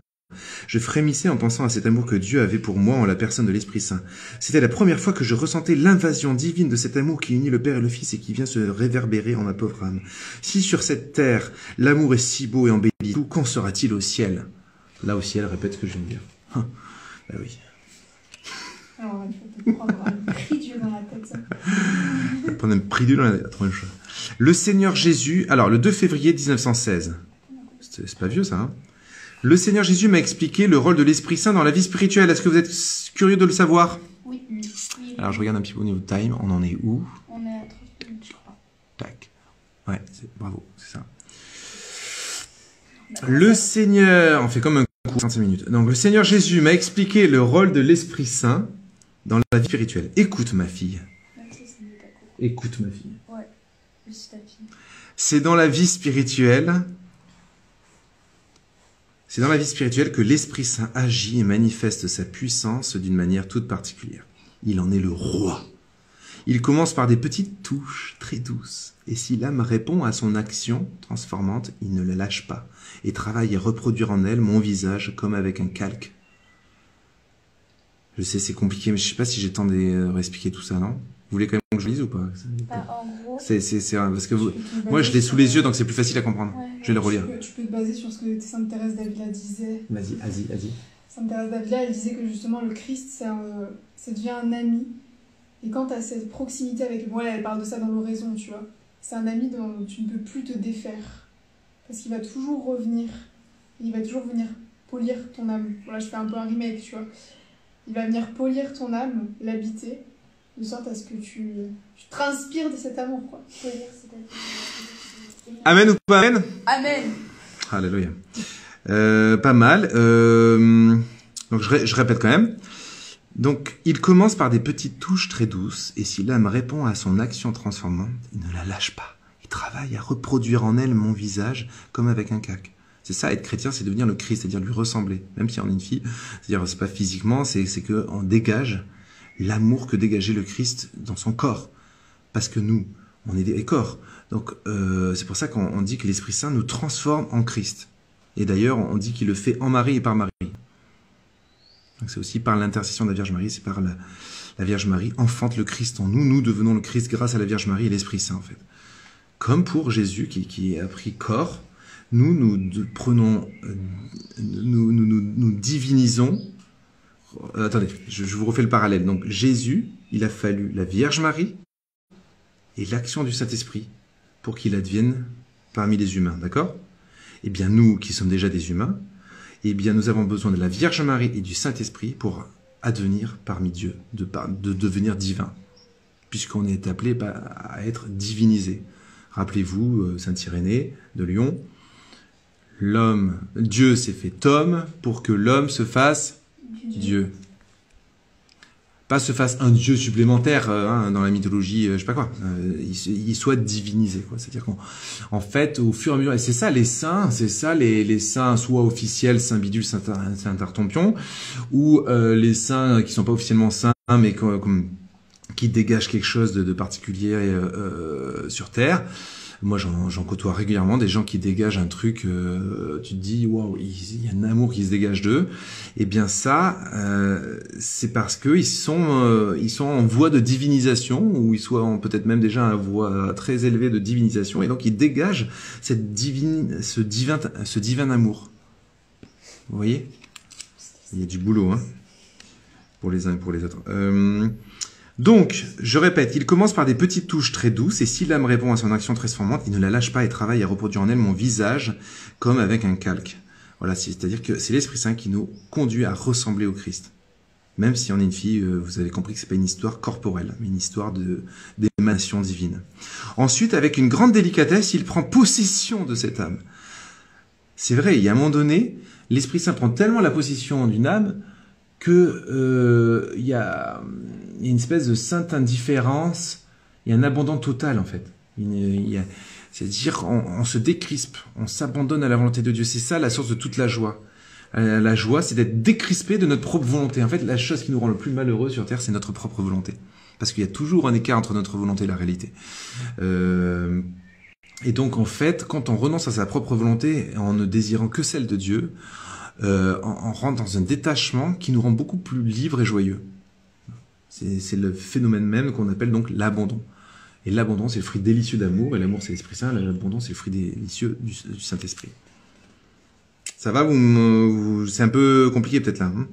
Je frémissais en pensant à cet amour que Dieu avait pour moi en la personne de l'Esprit Saint. C'était la première fois que je ressentais l'invasion divine de cet amour qui unit le Père et le Fils et qui vient se réverbérer en ma pauvre âme. Si sur cette terre, l'amour est si beau et embelli, tout, qu'en sera-t-il au ciel? Là au ciel, répète ce que je viens de dire. Bah oui. Alors, il faut te prendre un prix Dieu dans la tête, ça. Prendre un prix Dieu dans la tronche. Le Seigneur Jésus, alors le 2 février 1916, c'est pas vieux ça, hein. Le Seigneur Jésus m'a expliqué le rôle de l'Esprit Saint dans la vie spirituelle. Est-ce que vous êtes curieux de le savoir? Oui. Alors je regarde un petit peu au niveau de time, on en est où? On est à 30 minutes, je crois. Tac. Ouais, bravo, c'est ça. Le Seigneur, on fait comme un coup, 35 minutes. Donc le Seigneur Jésus m'a expliqué le rôle de l'Esprit Saint dans la vie spirituelle. Écoute ma fille. Écoute ma fille. Ouais, c'est ta fille. C'est dans la vie spirituelle que l'Esprit Saint agit et manifeste sa puissance d'une manière toute particulière. Il en est le roi. Il commence par des petites touches très douces. Et si l'âme répond à son action transformante, il ne la lâche pas et travaille à reproduire en elle mon visage comme avec un calque. Je sais, c'est compliqué, mais je sais pas si j'ai le temps de expliquer tout ça, non? Vous voulez quand même que je lise ou pas? En gros, c'est parce que moi je l'ai sous les yeux, donc c'est plus facile à comprendre. Ouais. Je vais le relire. Tu peux te baser sur ce que Sainte Thérèse d'Avila disait. Vas-y. Sainte Thérèse d'Avila, elle disait que justement le Christ, ça devient un ami. Et quand tu as cette proximité avec lui, elle parle de ça dans l'oraison, tu vois. C'est un ami dont tu ne peux plus te défaire. Parce qu'il va toujours revenir. Il va toujours venir polir ton âme. Voilà, je fais un peu un remake, tu vois. Il va venir polir ton âme, l'habiter, de sorte à ce que tu transpires de cet amour, quoi. Amen ou pas amen? Amen. Alléluia. Pas mal. Donc je répète quand même. Donc, il commence par des petites touches très douces, et si l'âme répond à son action transformante, il ne la lâche pas. Il travaille à reproduire en elle mon visage comme avec un calque. C'est ça, être chrétien, c'est devenir le Christ, c'est-à-dire lui ressembler. Même si on est une fille, c'est-à-dire c'est pas physiquement, c'est que on dégage l'amour que dégageait le Christ dans son corps. Parce que nous, on est des corps. Donc, c'est pour ça qu'on dit que l'Esprit Saint nous transforme en Christ. Et d'ailleurs, on dit qu'il le fait en Marie et par Marie. Donc c'est aussi par l'intercession de la Vierge Marie, c'est par la Vierge Marie enfante le Christ en nous. Nous devenons le Christ grâce à la Vierge Marie et l'Esprit Saint, en fait. Comme pour Jésus qui a pris corps, nous prenons, nous divinisons. Attendez, je vous refais le parallèle. Donc Jésus, il a fallu la Vierge Marie et l'action du Saint-Esprit pour qu'il advienne parmi les humains, d'accord? Eh bien, nous qui sommes déjà des humains, eh bien, nous avons besoin de la Vierge Marie et du Saint-Esprit pour advenir parmi Dieu, de devenir divin, puisqu'on est appelé à être divinisé. Rappelez-vous, Saint Irénée de Lyon, Dieu s'est fait homme pour que l'homme se fasse Dieu. Pas se fasse un Dieu supplémentaire dans la mythologie, je sais pas quoi. Il soit divinisé, quoi. C'est-à-dire qu'en fait, au fur et à mesure, et c'est ça les saints, les saints soit officiels, Saint Bidule, Saint Tartampion, ou les saints qui sont pas officiellement saints, mais qui dégagent quelque chose de particulier sur Terre. Moi, j'en côtoie régulièrement des gens qui dégagent un truc, tu te dis, waouh, il y a un amour qui se dégage d'eux. Eh bien ça, c'est parce que ils sont en voie de divinisation, ou ils sont peut-être même déjà à une voie très élevée de divinisation, et donc ils dégagent ce divin amour. Vous voyez? Il y a du boulot, hein, pour les uns et pour les autres. Donc, je répète, il commence par des petites touches très douces, et si l'âme répond à son action transformante, il ne la lâche pas et travaille à reproduire en elle mon visage comme avec un calque. Voilà, c'est-à-dire que c'est l'Esprit Saint qui nous conduit à ressembler au Christ. Même si on est une fille, vous avez compris que c'est pas une histoire corporelle, mais une histoire d'émanation divine. Ensuite, avec une grande délicatesse, il prend possession de cette âme. C'est vrai, il y a un moment donné, l'Esprit Saint prend tellement la possession d'une âme que il y a une espèce de sainte indifférence, il y a un abandon total en fait. C'est-à-dire on se décrispe, on s'abandonne à la volonté de Dieu. C'est ça la source de toute la joie. La joie, c'est d'être décrispé de notre propre volonté. En fait, la chose qui nous rend le plus malheureux sur Terre, c'est notre propre volonté. Parce qu'il y a toujours un écart entre notre volonté et la réalité. Et donc en fait, quand on renonce à sa propre volonté en ne désirant que celle de Dieu, on rentre dans un détachement qui nous rend beaucoup plus libres et joyeux. C'est le phénomène même qu'on appelle donc l'abandon. Et l'abandon, c'est le fruit délicieux d'amour, et l'amour, c'est l'Esprit Saint, l'abandon, c'est le fruit délicieux du Saint-Esprit. Ça va, c'est un peu compliqué peut-être là. Hein.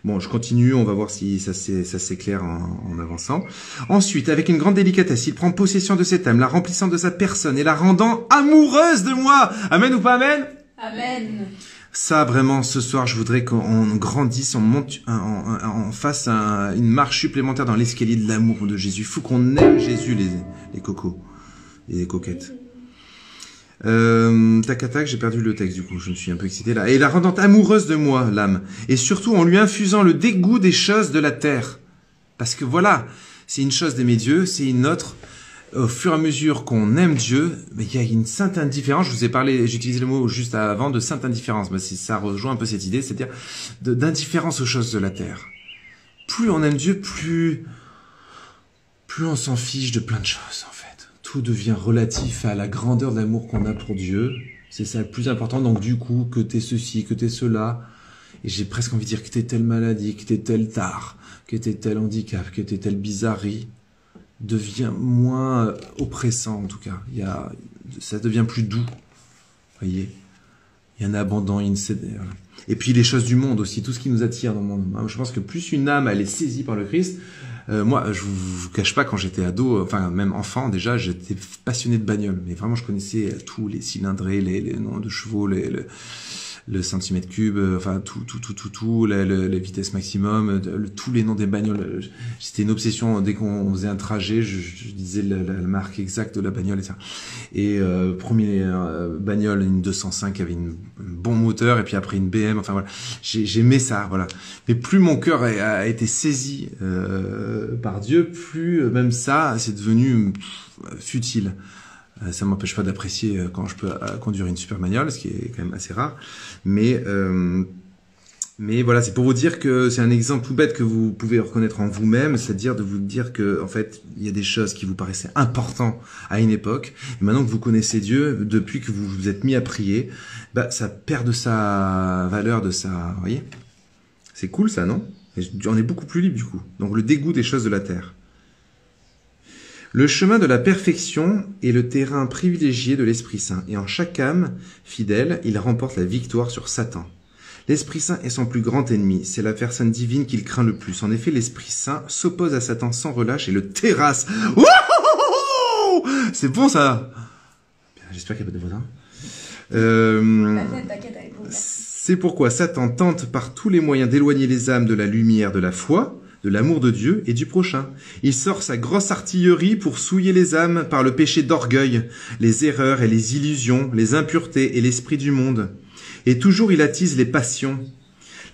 Bon, je continue, on va voir si ça s'éclaire en avançant. Ensuite, avec une grande délicatesse, il prend possession de cette âme, la remplissant de sa personne et la rendant amoureuse de moi. Amen ou pas amen? Amen. Ça, vraiment, ce soir, je voudrais qu'on grandisse, on fasse une marche supplémentaire dans l'escalier de l'amour de Jésus. Il faut qu'on aime Jésus, les cocos et les coquettes. Tac, j'ai perdu le texte, du coup, je me suis un peu excité là. Et la rendant amoureuse de moi, l'âme. Et surtout, en lui infusant le dégoût des choses de la terre. Parce que voilà, c'est une chose d'aimer Dieu, c'est une autre. Au fur et à mesure qu'on aime Dieu, il y a une sainte indifférence. Je vous ai parlé, j'ai utilisé le mot juste avant de sainte indifférence, mais ça rejoint un peu cette idée, c'est-à-dire d'indifférence aux choses de la terre. Plus on aime Dieu, plus on s'en fiche de plein de choses, en fait. Tout devient relatif à la grandeur de l'amour qu'on a pour Dieu. C'est ça le plus important. Donc du coup, que t'aies ceci, que t'aies cela, et j'ai presque envie de dire que t'aies telle maladie, que t'aies tel tard, que t'aies tel handicap, que t'aies telle bizarrerie, devient moins oppressant en tout cas. Ça devient plus doux. Voyez, il y a un abandon, et puis les choses du monde aussi, tout ce qui nous attire dans le monde. Je pense que plus une âme elle est saisie par le Christ. Moi, je vous cache pas, quand j'étais ado, enfin même enfant déjà, j'étais passionné de bagnole. Mais vraiment, je connaissais tous les cylindrés, les noms de chevaux, le centimètre cube, enfin tout, les vitesses maximum, tous les noms des bagnoles. C'était une obsession. Dès qu'on faisait un trajet, je disais la marque exacte de la bagnole et ça. Et premier bagnole, une 205 avait un bon moteur, et puis après une BM. Enfin voilà, j'aimais ça. Voilà. Mais plus mon cœur a été saisi par Dieu, plus même ça, c'est devenu futile. Ça m'empêche pas d'apprécier quand je peux conduire une super bagnole, ce qui est quand même assez rare. Mais voilà, c'est pour vous dire que c'est un exemple tout bête que vous pouvez reconnaître en vous-même, c'est-à-dire de vous dire que en fait, il y a des choses qui vous paraissaient importantes à une époque. Et maintenant que vous connaissez Dieu, depuis que vous vous êtes mis à prier, ça perd de sa valeur, de sa... Vous voyez ? C'est cool ça, non ? On est beaucoup plus libre du coup. Donc le dégoût des choses de la terre. Le chemin de la perfection est le terrain privilégié de l'Esprit Saint, et en chaque âme fidèle, il remporte la victoire sur Satan. L'Esprit Saint est son plus grand ennemi, c'est la personne divine qu'il craint le plus. En effet, l'Esprit Saint s'oppose à Satan sans relâche et le terrasse. Wouhou! C'est bon ça! J'espère qu'il n'y a pas de voisins. T'inquiète, avec vous. C'est pourquoi Satan tente par tous les moyens d'éloigner les âmes de la lumière de la foi, de l'amour de Dieu et du prochain. Il sort sa grosse artillerie pour souiller les âmes par le péché d'orgueil, les erreurs et les illusions, les impuretés et l'esprit du monde. Et toujours il attise les passions.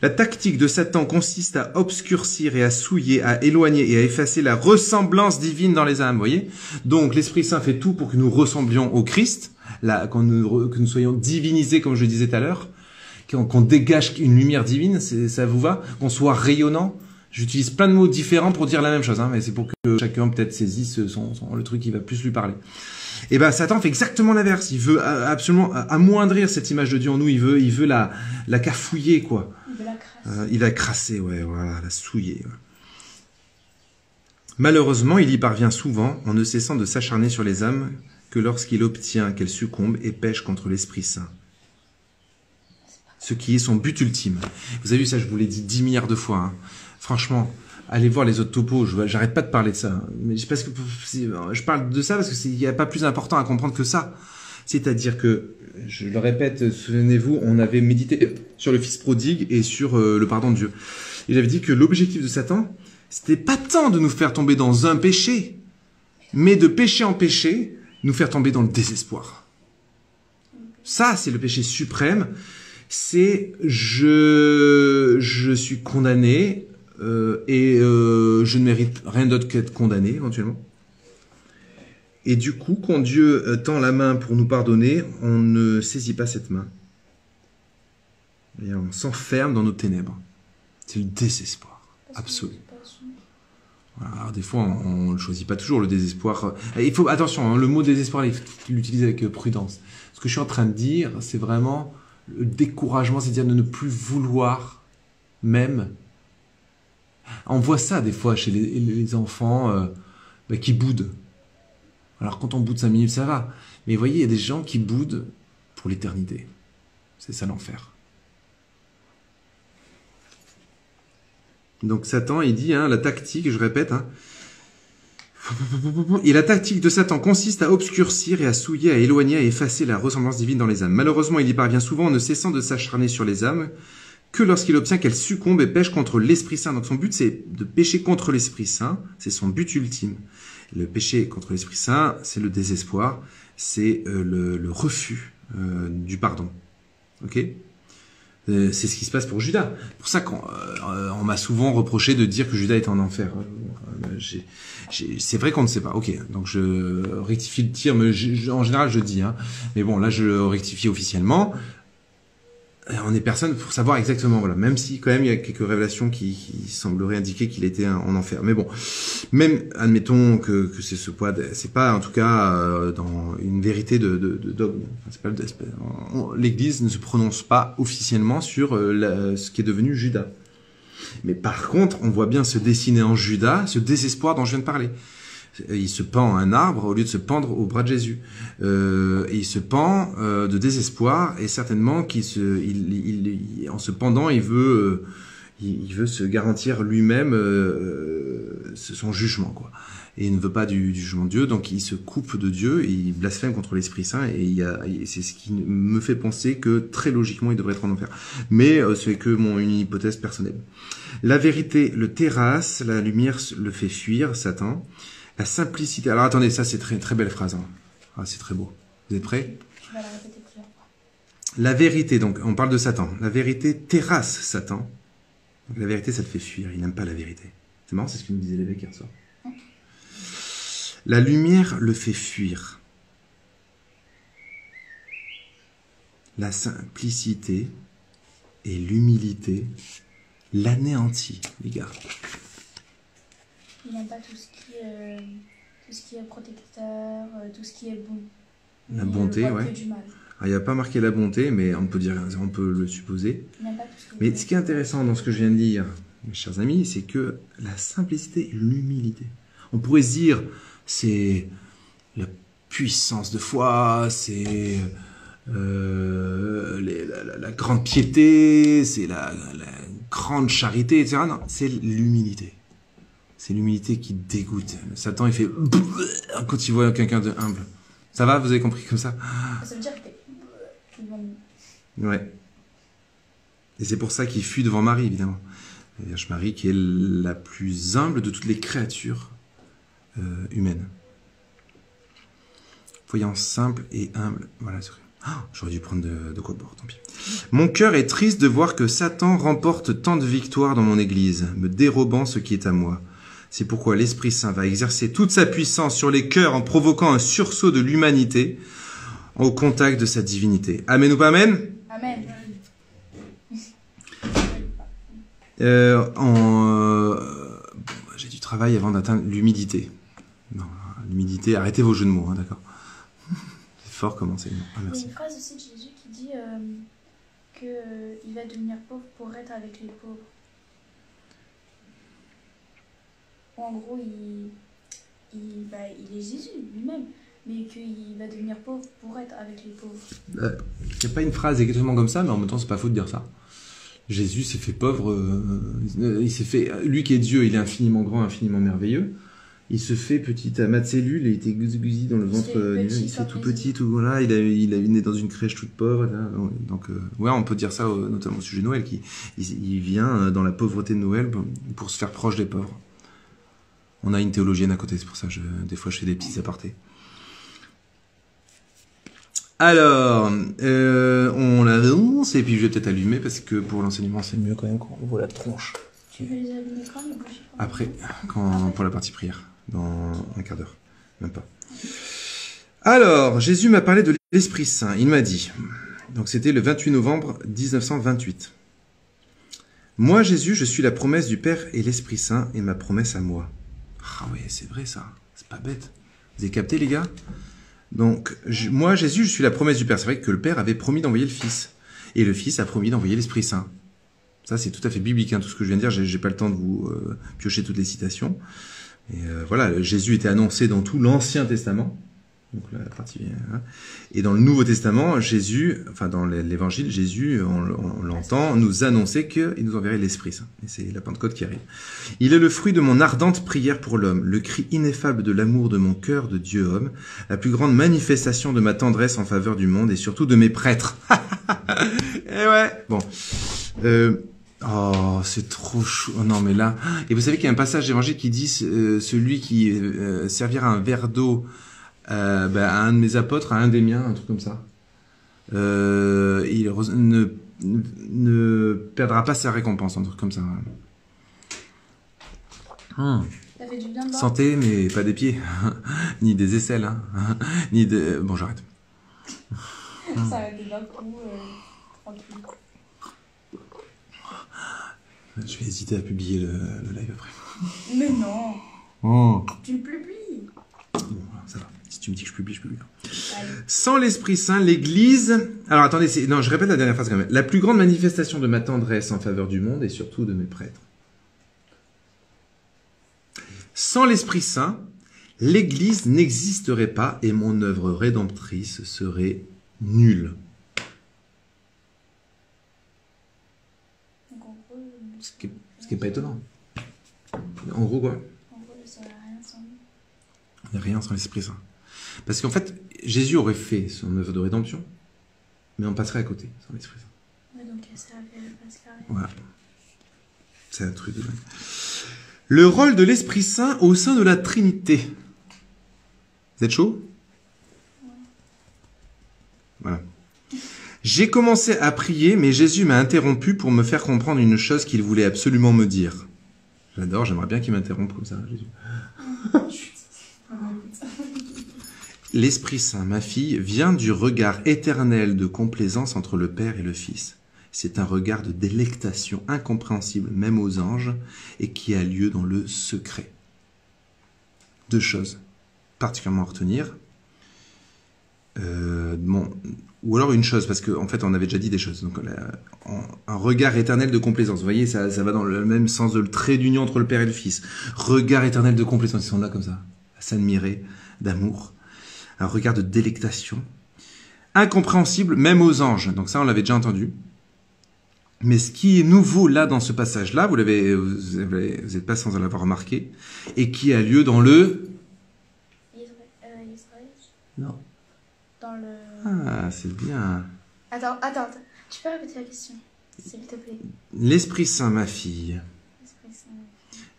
La tactique de Satan consiste à obscurcir et à souiller, à éloigner et à effacer la ressemblance divine dans les âmes, voyez? Donc l'Esprit Saint fait tout pour que nous ressemblions au Christ, que nous soyons divinisés comme je disais tout à l'heure, qu'on dégage une lumière divine, ça vous va? Qu'on soit rayonnant. J'utilise plein de mots différents pour dire la même chose, hein, mais c'est pour que chacun peut-être saisisse le truc qui va plus lui parler. Et ben Satan fait exactement l'inverse. Il veut absolument amoindrir cette image de Dieu en nous. Il veut la cafouiller, quoi. Il veut la crasser. Il a crassé, ouais, voilà, la souiller. Ouais. Malheureusement, il y parvient souvent en ne cessant de s'acharner sur les âmes que lorsqu'il obtient qu'elles succombent et pêchent contre l'Esprit Saint. Ce qui est son but ultime. Vous avez vu ça, je vous l'ai dit 10 milliards de fois. Hein. Franchement, allez voir les autres topos, j'arrête pas de parler de ça. Hein. Mais parce que je parle de ça parce qu'il n'y a pas plus important à comprendre que ça. C'est-à-dire que, je le répète, souvenez-vous, on avait médité sur le Fils prodigue et sur le pardon de Dieu. Et j'avais dit que l'objectif de Satan, c'était pas tant de nous faire tomber dans un péché, mais de péché en péché, nous faire tomber dans le désespoir. Ça, c'est le péché suprême. C'est je suis condamné et je ne mérite rien d'autre qu'être condamné éventuellement. Et du coup, quand Dieu tend la main pour nous pardonner, on ne saisit pas cette main. Et on s'enferme dans nos ténèbres. C'est le désespoir absolu. Voilà, alors des fois, on ne choisit pas toujours le désespoir. Il faut attention, hein, le mot désespoir, il faut l'utiliser avec prudence. Ce que je suis en train de dire, c'est vraiment le découragement, c'est-à-dire de ne plus vouloir même. On voit ça des fois chez les enfants qui boudent. Alors quand on boude 5 minutes, ça va. Mais vous voyez, il y a des gens qui boudent pour l'éternité. C'est ça l'enfer. Donc Satan, il dit, hein, la tactique, je répète, hein, et la tactique de Satan consiste à obscurcir et à souiller, à éloigner, à effacer la ressemblance divine dans les âmes. Malheureusement, il y parvient souvent en ne cessant de s'acharner sur les âmes que lorsqu'il obtient qu'elles succombent et pêchent contre l'Esprit Saint. Donc son but, c'est de pécher contre l'Esprit Saint. C'est son but ultime. Le péché contre l'Esprit Saint, c'est le désespoir, c'est le refus du pardon. Ok ? C'est ce qui se passe pour Judas. C'est pour ça qu'on m'a souvent reproché de dire que Judas était en enfer. C'est vrai qu'on ne sait pas. Ok, donc je rectifie le tir, mais en général je dis. Hein. Mais bon, là je le rectifie officiellement. On est personne pour savoir exactement, voilà. Même si quand même il y a quelques révélations qui sembleraient indiquer qu'il était en enfer. Mais bon, même admettons que c'est ce poids, c'est pas en tout cas dans une vérité de dogme. L'Église ne se prononce pas officiellement sur ce qui est devenu Judas. Mais par contre, on voit bien se dessiner en Judas ce désespoir dont je viens de parler. Il se pend à un arbre au lieu de se pendre au bras de Jésus. Et il se pend de désespoir et certainement en se pendant, il veut se garantir lui-même son jugement, quoi. Et il ne veut pas du jugement de Dieu, donc il se coupe de Dieu et il blasphème contre l'Esprit Saint. Et c'est ce qui me fait penser que très logiquement il devrait être en enfer. Mais c'est que une hypothèse personnelle. La vérité le terrasse, la lumière le fait fuir, Satan. La simplicité. Alors attendez, ça c'est très très belle phrase. Hein. Ah, c'est très beau. Vous êtes prêts ? Je vais la répéter plusieurs fois. La vérité, donc on parle de Satan. La vérité terrasse Satan. Donc la vérité, ça le fait fuir. Il n'aime pas la vérité. C'est marrant, c'est ce que nous disait l'évêque hier soir. La lumière le fait fuir. La simplicité et l'humilité l'anéantit, les gars. Il n'aime pas tout ce qui est protecteur, tout ce qui est bon. La bonté, ouais. Que du mal. Il n'y a pas marqué la bonté, mais on peut le supposer. Il n'aime pas tout ce qui est Mais bon. ce qui est intéressant dans ce que je viens de dire, mes chers amis, c'est que la simplicité et l'humilité. On pourrait se dire, c'est la puissance de foi, c'est la grande piété, c'est la grande charité, etc. Non, c'est l'humilité. C'est l'humilité qui dégoûte. Satan, il fait quand il voit quelqu'un de humble. Ça va, vous avez compris comme ça? Ça veut dire que devant nous. Ouais. Et c'est pour ça qu'il fuit devant Marie, évidemment. La Vierge Marie qui est la plus humble de toutes les créatures humaines. Voyant simple et humble. Voilà. J'aurais dû prendre de quoi boire, tant pis. Mon cœur est triste de voir que Satan remporte tant de victoires dans mon Église, me dérobant ce qui est à moi. C'est pourquoi l'Esprit Saint va exercer toute sa puissance sur les cœurs en provoquant un sursaut de l'humanité au contact de sa divinité. Amen ou pas amen? Amen. J'ai du travail avant d'atteindre l'humidité. Non, l'humidité, arrêtez vos jeux de mots, hein, d'accord? C'est fort comme enseignement. Ah, Il y a merci. une phrase aussi de Jésus qui dit qu'il va devenir pauvre pour être avec les pauvres. En gros, il est Jésus lui-même, mais qu'il va devenir pauvre pour être avec les pauvres. Il n'y a pas une phrase exactement comme ça, mais en même temps, c'est pas faux de dire ça. Jésus s'est fait pauvre, il s'est fait, lui qui est Dieu, il est infiniment grand, infiniment merveilleux. Il se fait petit amas de cellules, il était gousi dans le ventre, il se fait tout petit, tout voilà, il a né dans une crèche toute pauvre. Là, donc, ouais, on peut dire ça, notamment au sujet de Noël, il vient dans la pauvreté de Noël pour se faire proche des pauvres. On a une théologienne à côté, c'est pour ça que des fois je fais des petits apartés. Alors, on l'avance, et puis je vais peut-être allumer, parce que pour l'enseignement, c'est mieux quand même quand on voit la tronche. Tu veux les allumer quand les bougies? Après, pour la partie prière, dans un quart d'heure, même pas. Alors, Jésus m'a parlé de l'Esprit Saint, il m'a dit, donc c'était le 28 novembre 1928. Moi, Jésus, je suis la promesse du Père et l'Esprit Saint, et ma promesse à moi. Ah oui, c'est vrai ça, c'est pas bête. Vous avez capté les gars? Donc, moi, Jésus, je suis la promesse du Père. C'est vrai que le Père avait promis d'envoyer le Fils. Et le Fils a promis d'envoyer l'Esprit Saint. Ça, c'est tout à fait biblique, hein, tout ce que je viens de dire. J'ai pas le temps de vous piocher toutes les citations. Et voilà, Jésus était annoncé dans tout l'Ancien Testament. Donc la partie, hein. Et dans le Nouveau Testament, Jésus, enfin dans l'Évangile, Jésus, on l'entend nous annoncer qu'il nous enverrait l'Esprit Saint. Et c'est la Pentecôte qui arrive. Il est le fruit de mon ardente prière pour l'homme, le cri ineffable de l'amour de mon cœur de Dieu homme, la plus grande manifestation de ma tendresse en faveur du monde et surtout de mes prêtres. Et ouais, bon. Oh, c'est trop chaud. Oh, non, mais là... Et vous savez qu'il y a un passage d'Évangile qui dit celui qui servira un verre d'eau à un de mes apôtres, à un des miens, un truc comme ça. Il ne perdra pas sa récompense, un truc comme ça. Ça fait du bien de voir. Santé, mais pas des pieds, ni des aisselles, hein. Ni de... Bon, j'arrête. Ça a été d'un coup, tranquille. Je vais hésiter à publier le live après. Mais non, Oh. tu le publies. Bon, ça va. Si tu me dis que je publie, je publie. Allez. Sans l'Esprit Saint, l'Église... Alors attendez, non, je répète la dernière phrase quand même. La plus grande manifestation de ma tendresse en faveur du monde et surtout de mes prêtres. Sans l'Esprit Saint, l'Église n'existerait pas et mon œuvre rédemptrice serait nulle. Donc en gros, Ce qui est pas étonnant. En gros, quoi? En gros, ça sert à rien sans lui. Il n'y a rien sans l'Esprit Saint. Parce qu'en fait, Jésus aurait fait son œuvre de rédemption, mais on passerait à côté sans l'Esprit Saint. Ouais, donc ça avait pas se carrer. Voilà. C'est un truc de dingue. Le rôle de l'Esprit Saint au sein de la Trinité. Vous êtes chaud? Voilà. J'ai commencé à prier, mais Jésus m'a interrompu pour me faire comprendre une chose qu'il voulait absolument me dire. J'adore, j'aimerais bien qu'il m'interrompe comme ça, Jésus. L'Esprit Saint, ma fille, vient du regard éternel de complaisance entre le Père et le Fils. C'est un regard de délectation incompréhensible même aux anges et qui a lieu dans le secret. Deux choses particulièrement à retenir. Ou alors une chose, parce qu'en fait on avait déjà dit des choses. Donc, un regard éternel de complaisance. Vous voyez, ça va dans le même sens de le trait d'union entre le Père et le Fils. Regard éternel de complaisance. Ils sont là comme ça, à s'admirer, d'amour. Un regard de délectation. Incompréhensible même aux anges. Donc ça, on l'avait déjà entendu. Mais ce qui est nouveau là dans ce passage-là, vous n'êtes pas sans l'avoir remarqué, et qui a lieu dans le... Israël. Non. Dans le... Ah, c'est bien. Attends. Tu peux répéter la question, s'il te plaît. L'Esprit Saint, ma fille, L'Esprit Saint.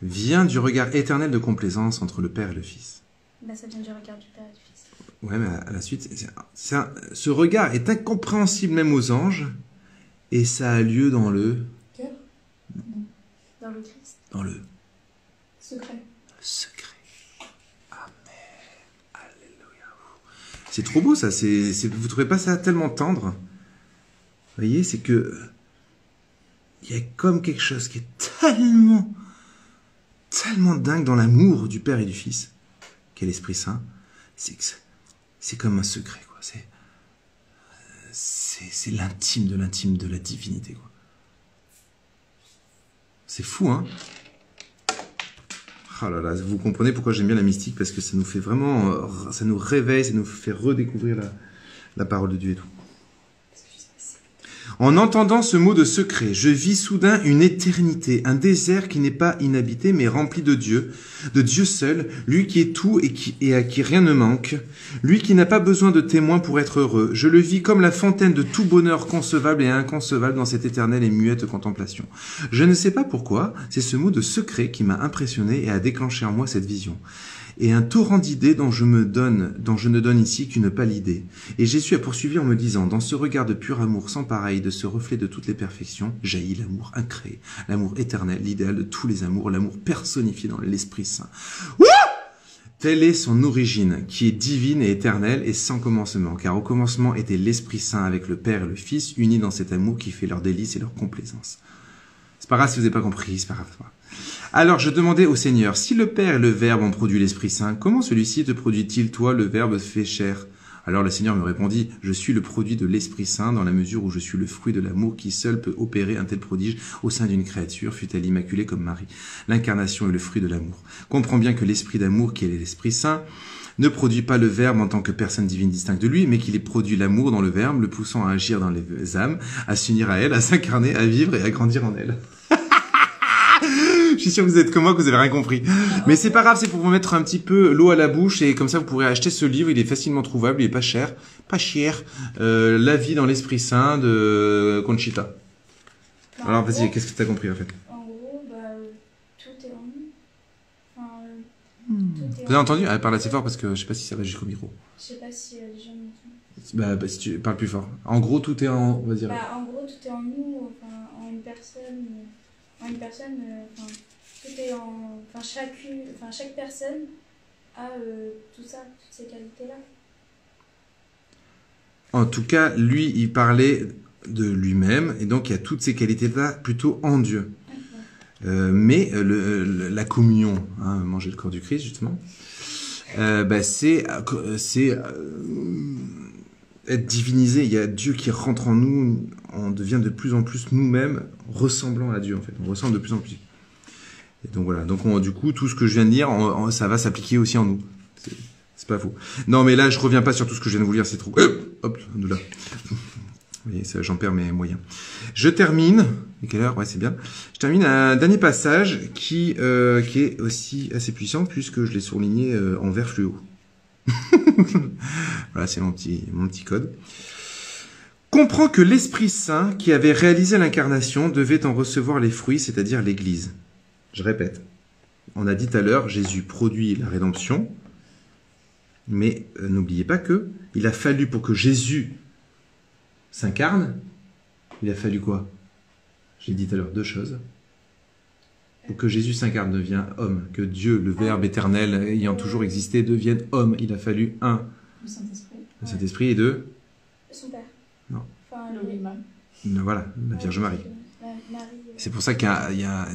vient du regard éternel de complaisance entre le Père et le Fils. Bah, ça vient du regard du Père et du Fils. Ouais, mais à la suite, ce regard est incompréhensible même aux anges, et ça a lieu dans le Cœur. Dans le Christ. dans le Secret. secret. Amen. Alléluia. C'est trop beau ça. Vous trouvez pas ça tellement tendre? Vous voyez, c'est que il y a comme quelque chose qui est tellement dingue dans l'amour du Père et du Fils, qu'est l'Esprit Saint. C'est comme un secret, quoi. C'est l'intime de la divinité, quoi. C'est fou, hein? Oh là là, vous comprenez pourquoi j'aime bien la mystique, parce que ça nous fait vraiment, ça nous réveille, ça nous fait redécouvrir la parole de Dieu et tout. En entendant ce mot de secret, je vis soudain une éternité, un désert qui n'est pas inhabité mais rempli de Dieu seul, lui qui est tout et à qui rien ne manque, lui qui n'a pas besoin de témoins pour être heureux. Je le vis comme la fontaine de tout bonheur concevable et inconcevable dans cette éternelle et muette contemplation. Je ne sais pas pourquoi, c'est ce mot de secret qui m'a impressionné et a déclenché en moi cette vision. Et un torrent d'idées dont je ne donne ici qu'une pâle idée. Et Jésus a poursuivi en me disant, dans ce regard de pur amour sans pareil, de ce reflet de toutes les perfections, jaillit l'amour incréé, l'amour éternel, l'idéal de tous les amours, l'amour personnifié dans l'Esprit Saint. Wouh! Telle est son origine, qui est divine et éternelle et sans commencement, car au commencement était l'Esprit Saint avec le Père et le Fils, unis dans cet amour qui fait leur délice et leur complaisance. C'est pas grave si vous n'avez pas compris, c'est pas grave. Alors je demandais au Seigneur, si le Père et le Verbe ont produit l'Esprit Saint, comment celui-ci te produit-il, toi, le Verbe fait chair? Alors le Seigneur me répondit, je suis le produit de l'Esprit Saint dans la mesure où je suis le fruit de l'amour qui seul peut opérer un tel prodige au sein d'une créature, fût-elle immaculée comme Marie. L'incarnation est le fruit de l'amour. Comprends bien que l'Esprit d'amour, qui est l'Esprit Saint, ne produit pas le Verbe en tant que personne divine distincte de lui, mais qu'il est produit l'amour dans le Verbe, le poussant à agir dans les âmes, à s'unir à elles, à s'incarner, à vivre et à grandir en elles. Je suis sûr que vous êtes comme moi, que vous avez rien compris. Mais c'est pas grave, c'est pour vous mettre un petit peu l'eau à la bouche et comme ça vous pourrez acheter ce livre, il est facilement trouvable, il est pas cher. La vie dans l'Esprit Saint de Conchita. Bah, Alors en vas-y, gros- qu'est-ce que t'as compris en fait? En gros, tout est en nous. Enfin, tout est Vous avez entendu? Ah, parle assez fort parce que je sais pas si ça va jusqu'au micro. Je sais pas si les gens m'entendent. Bah, si tu parles plus fort. En gros, tout est en... Vas-y. En gros, tout est en nous, enfin, en une personne. Enfin, tout est en. Enfin, chaque personne a tout ça, toutes ces qualités-là. En tout cas, lui, il parlait de lui-même et donc il y a toutes ces qualités-là plutôt en Dieu. Mais la communion, hein, manger le corps du Christ justement, c'est être divinisé. Il y a Dieu qui rentre en nous, on devient de plus en plus nous-mêmes ressemblant à Dieu en fait. On ressemble de plus en plus. Et donc voilà. Donc du coup, tout ce que je viens de dire, ça va s'appliquer aussi en nous. C'est pas faux. Non, mais là, je reviens pas sur tout ce que je viens de vous dire. C'est trop. Hop, de là. Vous voyez, j'en perds mes moyens. Je termine. À quelle heure? Ouais, c'est bien. Je termine un dernier passage qui est aussi assez puissant puisque je l'ai souligné en vert fluo. Voilà, c'est mon petit code. Comprends que l'Esprit Saint qui avait réalisé l'incarnation devait en recevoir les fruits, c'est-à-dire l'Église. Je répète. On a dit tout à l'heure, Jésus produit la rédemption, mais n'oubliez pas que il a fallu pour que Jésus s'incarne, il a fallu quoi? J'ai dit tout à l'heure deux choses. Pour que Jésus s'incarne, devienne homme, que Dieu, le Verbe éternel, ayant toujours existé, devienne homme, il a fallu un, Le Saint-Esprit. le Saint-Esprit et deux, Son père. Non. Enfin, Le Wimman. voilà, la Vierge Marie. Marie. C'est pour ça qu'ils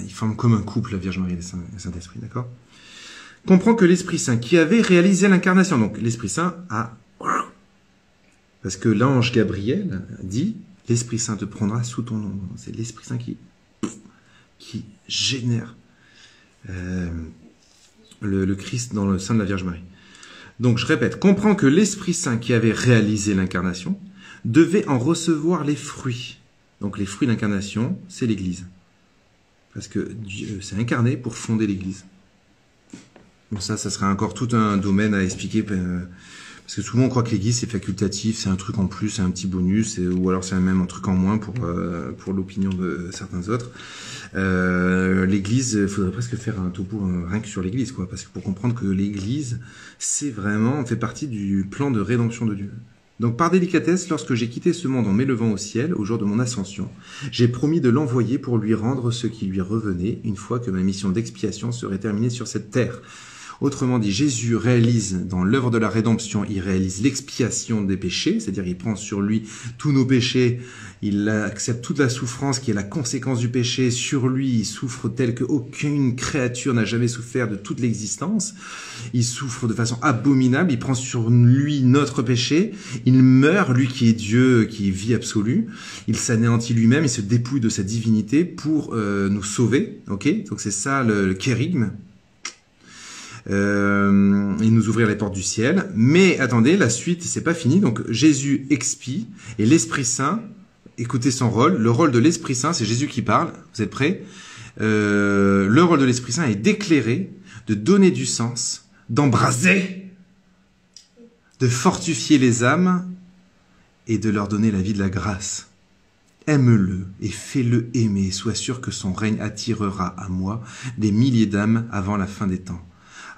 forment comme un couple, la Vierge Marie et le Saint-Esprit, d'accord? Comprends que l'Esprit Saint qui avait réalisé l'incarnation, donc l'Esprit Saint a... Parce que l'ange Gabriel dit, l'Esprit Saint te prendra sous ton nom. C'est l'Esprit Saint qui génère le Christ dans le sein de la Vierge Marie. Donc je répète, comprends que l'Esprit Saint qui avait réalisé l'incarnation devait en recevoir les fruits. Donc les fruits d'incarnation, c'est l'Église. Parce que Dieu s'est incarné pour fonder l'Église. Bon, ça serait encore tout un domaine à expliquer, parce Parce que tout le monde croit que l'église c'est facultatif, c'est un truc en plus, c'est un petit bonus, ou alors c'est même un truc en moins pour l'opinion de certains autres. L'église, il faudrait presque faire un topo rien que sur l'église, quoi, parce que pour comprendre que l'église, c'est vraiment, fait partie du plan de rédemption de Dieu. Donc par délicatesse, lorsque j'ai quitté ce monde en m'élevant au ciel, au jour de mon ascension, j'ai promis de l'envoyer pour lui rendre ce qui lui revenait, une fois que ma mission d'expiation serait terminée sur cette terre. Autrement dit, Jésus réalise dans l'œuvre de la rédemption, il réalise l'expiation des péchés, c'est-à-dire il prend sur lui tous nos péchés, il accepte toute la souffrance qui est la conséquence du péché, sur lui il souffre tel qu'aucune créature n'a jamais souffert de toute l'existence, il souffre de façon abominable, il prend sur lui notre péché, il meurt, lui qui est Dieu, qui est vie absolue, il s'anéantit lui-même, il se dépouille de sa divinité pour nous sauver, ok? Donc c'est ça le kérigme. Et nous ouvrir les portes du ciel. Mais attendez, la suite, c'est pas fini. Donc Jésus expie et l'Esprit Saint, écoutez son rôle. Le rôle de l'Esprit Saint, c'est Jésus qui parle. Vous êtes prêts? Le rôle de l'Esprit Saint est d'éclairer, de donner du sens, d'embraser, de fortifier les âmes et de leur donner la vie de la grâce. Aime-le et fais-le aimer. Sois sûr que son règne attirera à moi des milliers d'âmes avant la fin des temps.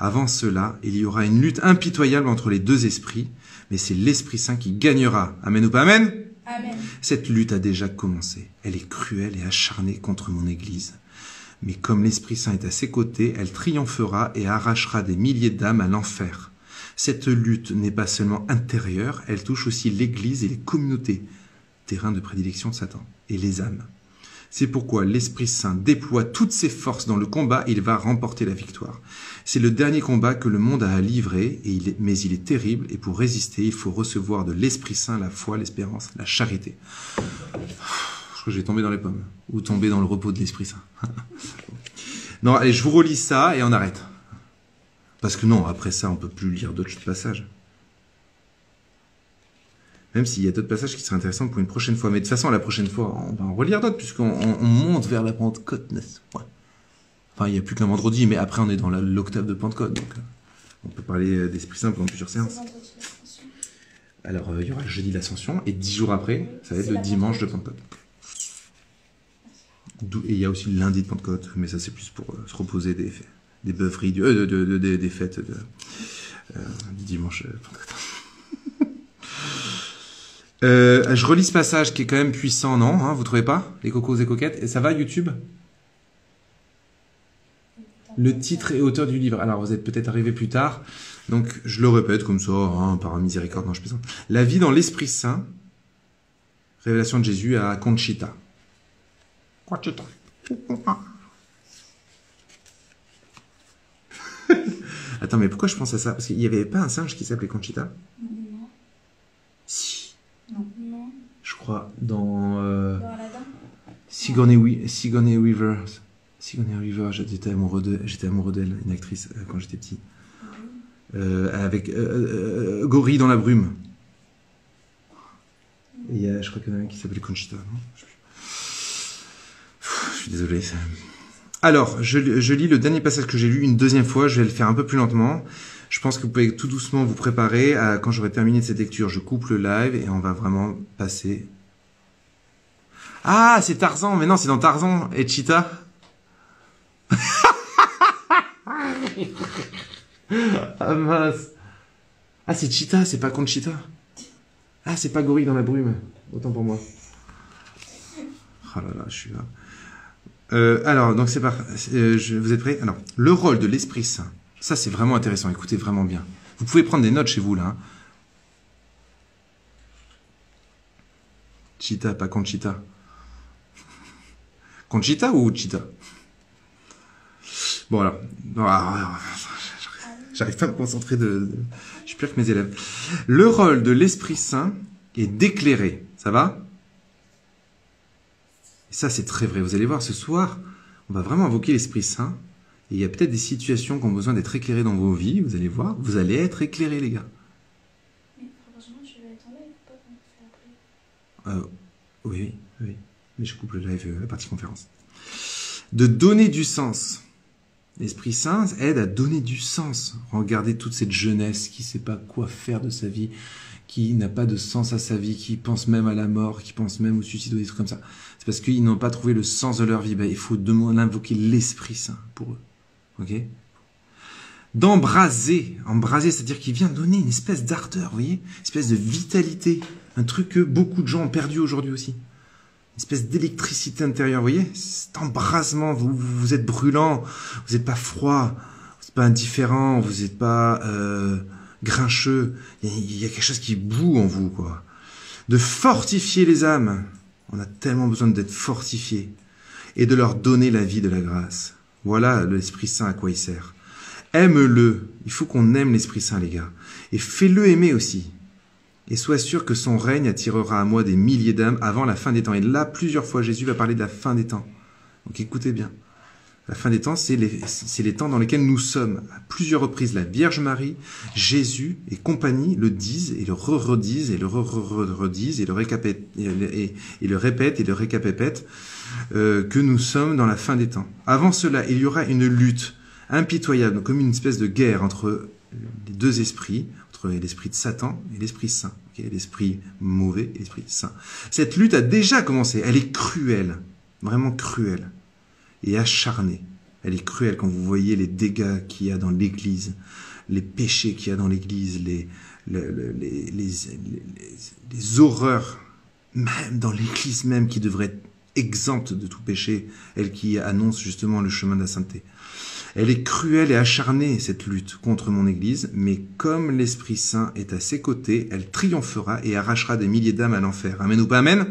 Avant cela, il y aura une lutte impitoyable entre les deux esprits, mais c'est l'Esprit Saint qui gagnera. Amen ou pas amen? Amen. Cette lutte a déjà commencé. Elle est cruelle et acharnée contre mon Église. Mais comme l'Esprit Saint est à ses côtés, elle triomphera et arrachera des milliers d'âmes à l'enfer. Cette lutte n'est pas seulement intérieure, elle touche aussi l'Église et les communautés, terrain de prédilection de Satan, et les âmes. C'est pourquoi l'Esprit Saint déploie toutes ses forces dans le combat et il va remporter la victoire. C'est le dernier combat que le monde a à livrer, mais il est terrible et pour résister, il faut recevoir de l'Esprit Saint la foi, l'espérance, la charité. Je crois que je vais tomber dans les pommes ou tomber dans le repos de l'Esprit Saint. Non, allez, je vous relis ça et on arrête. Parce que non, après ça, on peut plus lire d'autres passages. Même s'il y a d'autres passages qui seraient intéressants pour une prochaine fois. Mais de toute façon, la prochaine fois, on va en relire d'autres, puisqu'on monte vers la Pentecôte, n'est-ce pas? Enfin, il n'y a plus qu'un vendredi, mais après, on est dans l'octave de Pentecôte. Donc, on peut parler d'Esprit Saint pendant plusieurs séances. Alors, il y aura le jeudi de l'Ascension, et 10 jours après, ça va être le dimanche de Pentecôte. Et il y a aussi le lundi de Pentecôte, mais ça, c'est plus pour se reposer des beuveries, des fêtes du dimanche Pentecôte. Je relis ce passage qui est quand même puissant, non, hein, vous trouvez pas? Les cocos et coquettes. Et ça va, YouTube? Le titre et auteur du livre. Alors, vous êtes peut-être arrivé plus tard. Donc, je le répète comme ça, hein, par miséricorde, non, je plaisante. La vie dans l'Esprit Saint. Révélation de Jésus à Conchita. Conchita. Attends, mais pourquoi je pense à ça? Parce qu'il n'y avait pas un singe qui s'appelait Conchita? Non. Si. Non. Je crois dans Dans Aladdin. Sigourney Weaver. Sigourney Weaver, j'étais amoureux d'elle, une actrice quand j'étais petit. Avec Gorille dans la brume. Et je crois qu'il y en a un qui s'appelait Conchita, non? Je suis désolé. Alors, je lis le dernier passage que j'ai lu une deuxième fois. Je vais le faire un peu plus lentement. Je pense que vous pouvez tout doucement vous préparer. Quand j'aurai terminé cette lecture, je coupe le live et on va vraiment passer. Ah, c'est Tarzan. Mais non, c'est dans Tarzan et Cheetah. Ah mince. Ah, c'est Cheetah, c'est pas Conchita. Ah, c'est pas Gorille dans la brume. Autant pour moi. Oh là là, je suis là. Alors, donc c'est vous êtes prêts? Alors, le rôle de l'Esprit Saint. Ça, c'est vraiment intéressant. Écoutez vraiment bien. Vous pouvez prendre des notes chez vous, là. Hein. Cheetah, pas Conchita. Conchita ou Cheetah? Bon, alors. J'arrive pas à me concentrer Je suis pire que mes élèves. Le rôle de l'Esprit Saint est d'éclairer. Ça va? Et ça, c'est très vrai. Vous allez voir, ce soir, on va vraiment invoquer l'Esprit Saint. Et il y a peut-être des situations qui ont besoin d'être éclairées dans vos vies. Vous allez voir, vous allez être éclairés, les gars. Mais heureusement, tu vas être en live, pas qu'on fait après. Oui. Mais je coupe le live, la partie conférence. De donner du sens. L'Esprit Saint aide à donner du sens. Regardez toute cette jeunesse qui ne sait pas quoi faire de sa vie, qui n'a pas de sens à sa vie, qui pense même à la mort, qui pense même au suicide ou des trucs comme ça. C'est parce qu'ils n'ont pas trouvé le sens de leur vie. Ben, il faut invoquer l'Esprit Saint pour eux. Ok ? D'embraser. Embraser, c'est-à-dire qu'il vient donner une espèce d'ardeur, vous voyez ? Une espèce de vitalité. Un truc que beaucoup de gens ont perdu aujourd'hui aussi. Une espèce d'électricité intérieure, vous voyez ? Cet embrasement, vous êtes brûlant, vous n'êtes pas froid, vous n'êtes pas indifférent, vous n'êtes pas grincheux. Il y a quelque chose qui bout en vous, quoi. De fortifier les âmes. On a tellement besoin d'être fortifiés. Et de leur donner la vie de la grâce. Voilà l'Esprit Saint à quoi il sert. Aime-le. Il faut qu'on aime l'Esprit Saint, les gars. Et fais-le aimer aussi. Et sois sûr que son règne attirera à moi des milliers d'âmes avant la fin des temps. Et là, plusieurs fois, Jésus va parler de la fin des temps. Donc écoutez bien. La fin des temps, c'est les temps dans lesquels nous sommes. À plusieurs reprises, la Vierge Marie, Jésus et compagnie le disent et le redisent et le redisent et le répètent et le récapépètent que nous sommes dans la fin des temps. Avant cela, il y aura une lutte impitoyable, comme une espèce de guerre entre les deux esprits, entre l'esprit de Satan et l'Esprit Saint. Okay, l'esprit mauvais et l'Esprit Saint. Cette lutte a déjà commencé. Elle est cruelle, vraiment cruelle. Et acharnée. Elle est cruelle quand vous voyez les dégâts qu'il y a dans l'Église, les péchés qu'il y a dans l'Église, les horreurs, même dans l'Église même, qui devrait être exempte de tout péché, elle qui annonce justement le chemin de la sainteté. Elle est cruelle et acharnée, cette lutte contre mon Église, mais comme l'Esprit Saint est à ses côtés, elle triomphera et arrachera des milliers d'âmes à l'enfer. Amen ou pas amen ?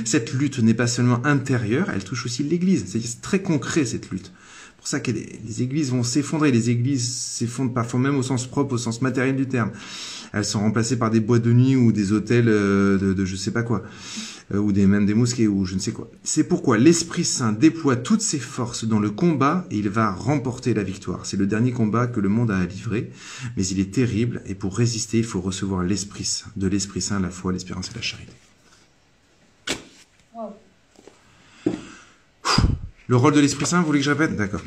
Cette lutte n'est pas seulement intérieure, elle touche aussi l'Église. C'est très concret, cette lutte. C'est pour ça que les églises vont s'effondrer. Les églises s'effondrent parfois même au sens propre, au sens matériel du terme. Elles sont remplacées par des boîtes de nuit ou des hôtels de je sais pas quoi, ou même des mosquées ou je ne sais quoi. C'est pourquoi l'Esprit Saint déploie toutes ses forces dans le combat et il va remporter la victoire. C'est le dernier combat que le monde a à livrer, mais il est terrible et pour résister, il faut recevoir l'Esprit Saint. De l'Esprit Saint, la foi, l'espérance et la charité. Le rôle de l'Esprit Saint, vous voulez que je répète ? D'accord.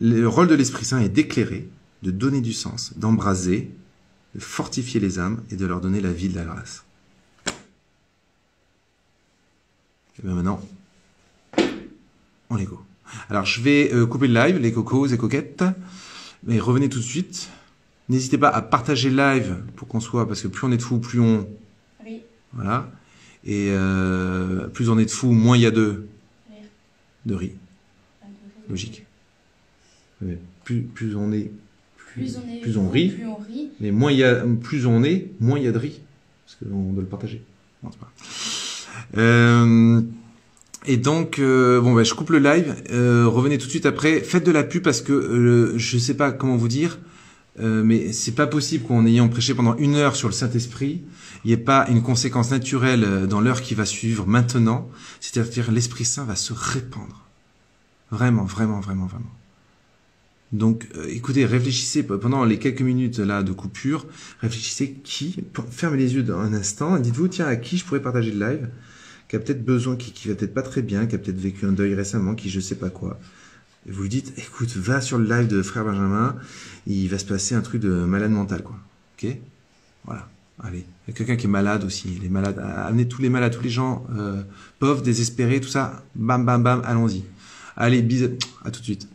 Le rôle de l'Esprit Saint est d'éclairer, de donner du sens, d'embraser, de fortifier les âmes et de leur donner la vie de la grâce. Et bien maintenant, on les go. Alors je vais couper le live, les cocos et coquettes, mais revenez tout de suite. N'hésitez pas à partager le live pour qu'on soit, parce que plus on est de fous, plus on... Oui. Voilà. Et plus on est de fous, moins il y a de riz. Logique. Mais plus on est, plus on rit. Mais plus on est, moins il y a de riz. Parce qu'on doit le partager. Non, c'est pas. Et donc, je coupe le live. Revenez tout de suite après. Faites de la pub parce que je sais pas comment vous dire, mais c'est pas possible qu'en ayant prêché pendant 1 heure sur le Saint-Esprit, il n'y ait pas une conséquence naturelle dans l'heure qui va suivre maintenant. C'est-à-dire l'Esprit Saint va se répandre. Vraiment, vraiment, vraiment, vraiment. Donc, écoutez, réfléchissez pendant les quelques minutes là de coupure. Réfléchissez fermez les yeux un instant et dites-vous, tiens, à qui je pourrais partager le live, qui a peut-être besoin, qui va peut-être pas très bien, qui a peut-être vécu un deuil récemment, qui je sais pas quoi. Et vous lui dites, écoute, va sur le live de Frère Benjamin, il va se passer un truc de malade mental, quoi. Ok ? Voilà. Allez. Il y a quelqu'un qui est malade aussi. Les malades, amenez tous les malades, tous les gens pauvres, désespérés, tout ça. Bam, bam, bam, allons-y. Allez, bisous. À tout de suite.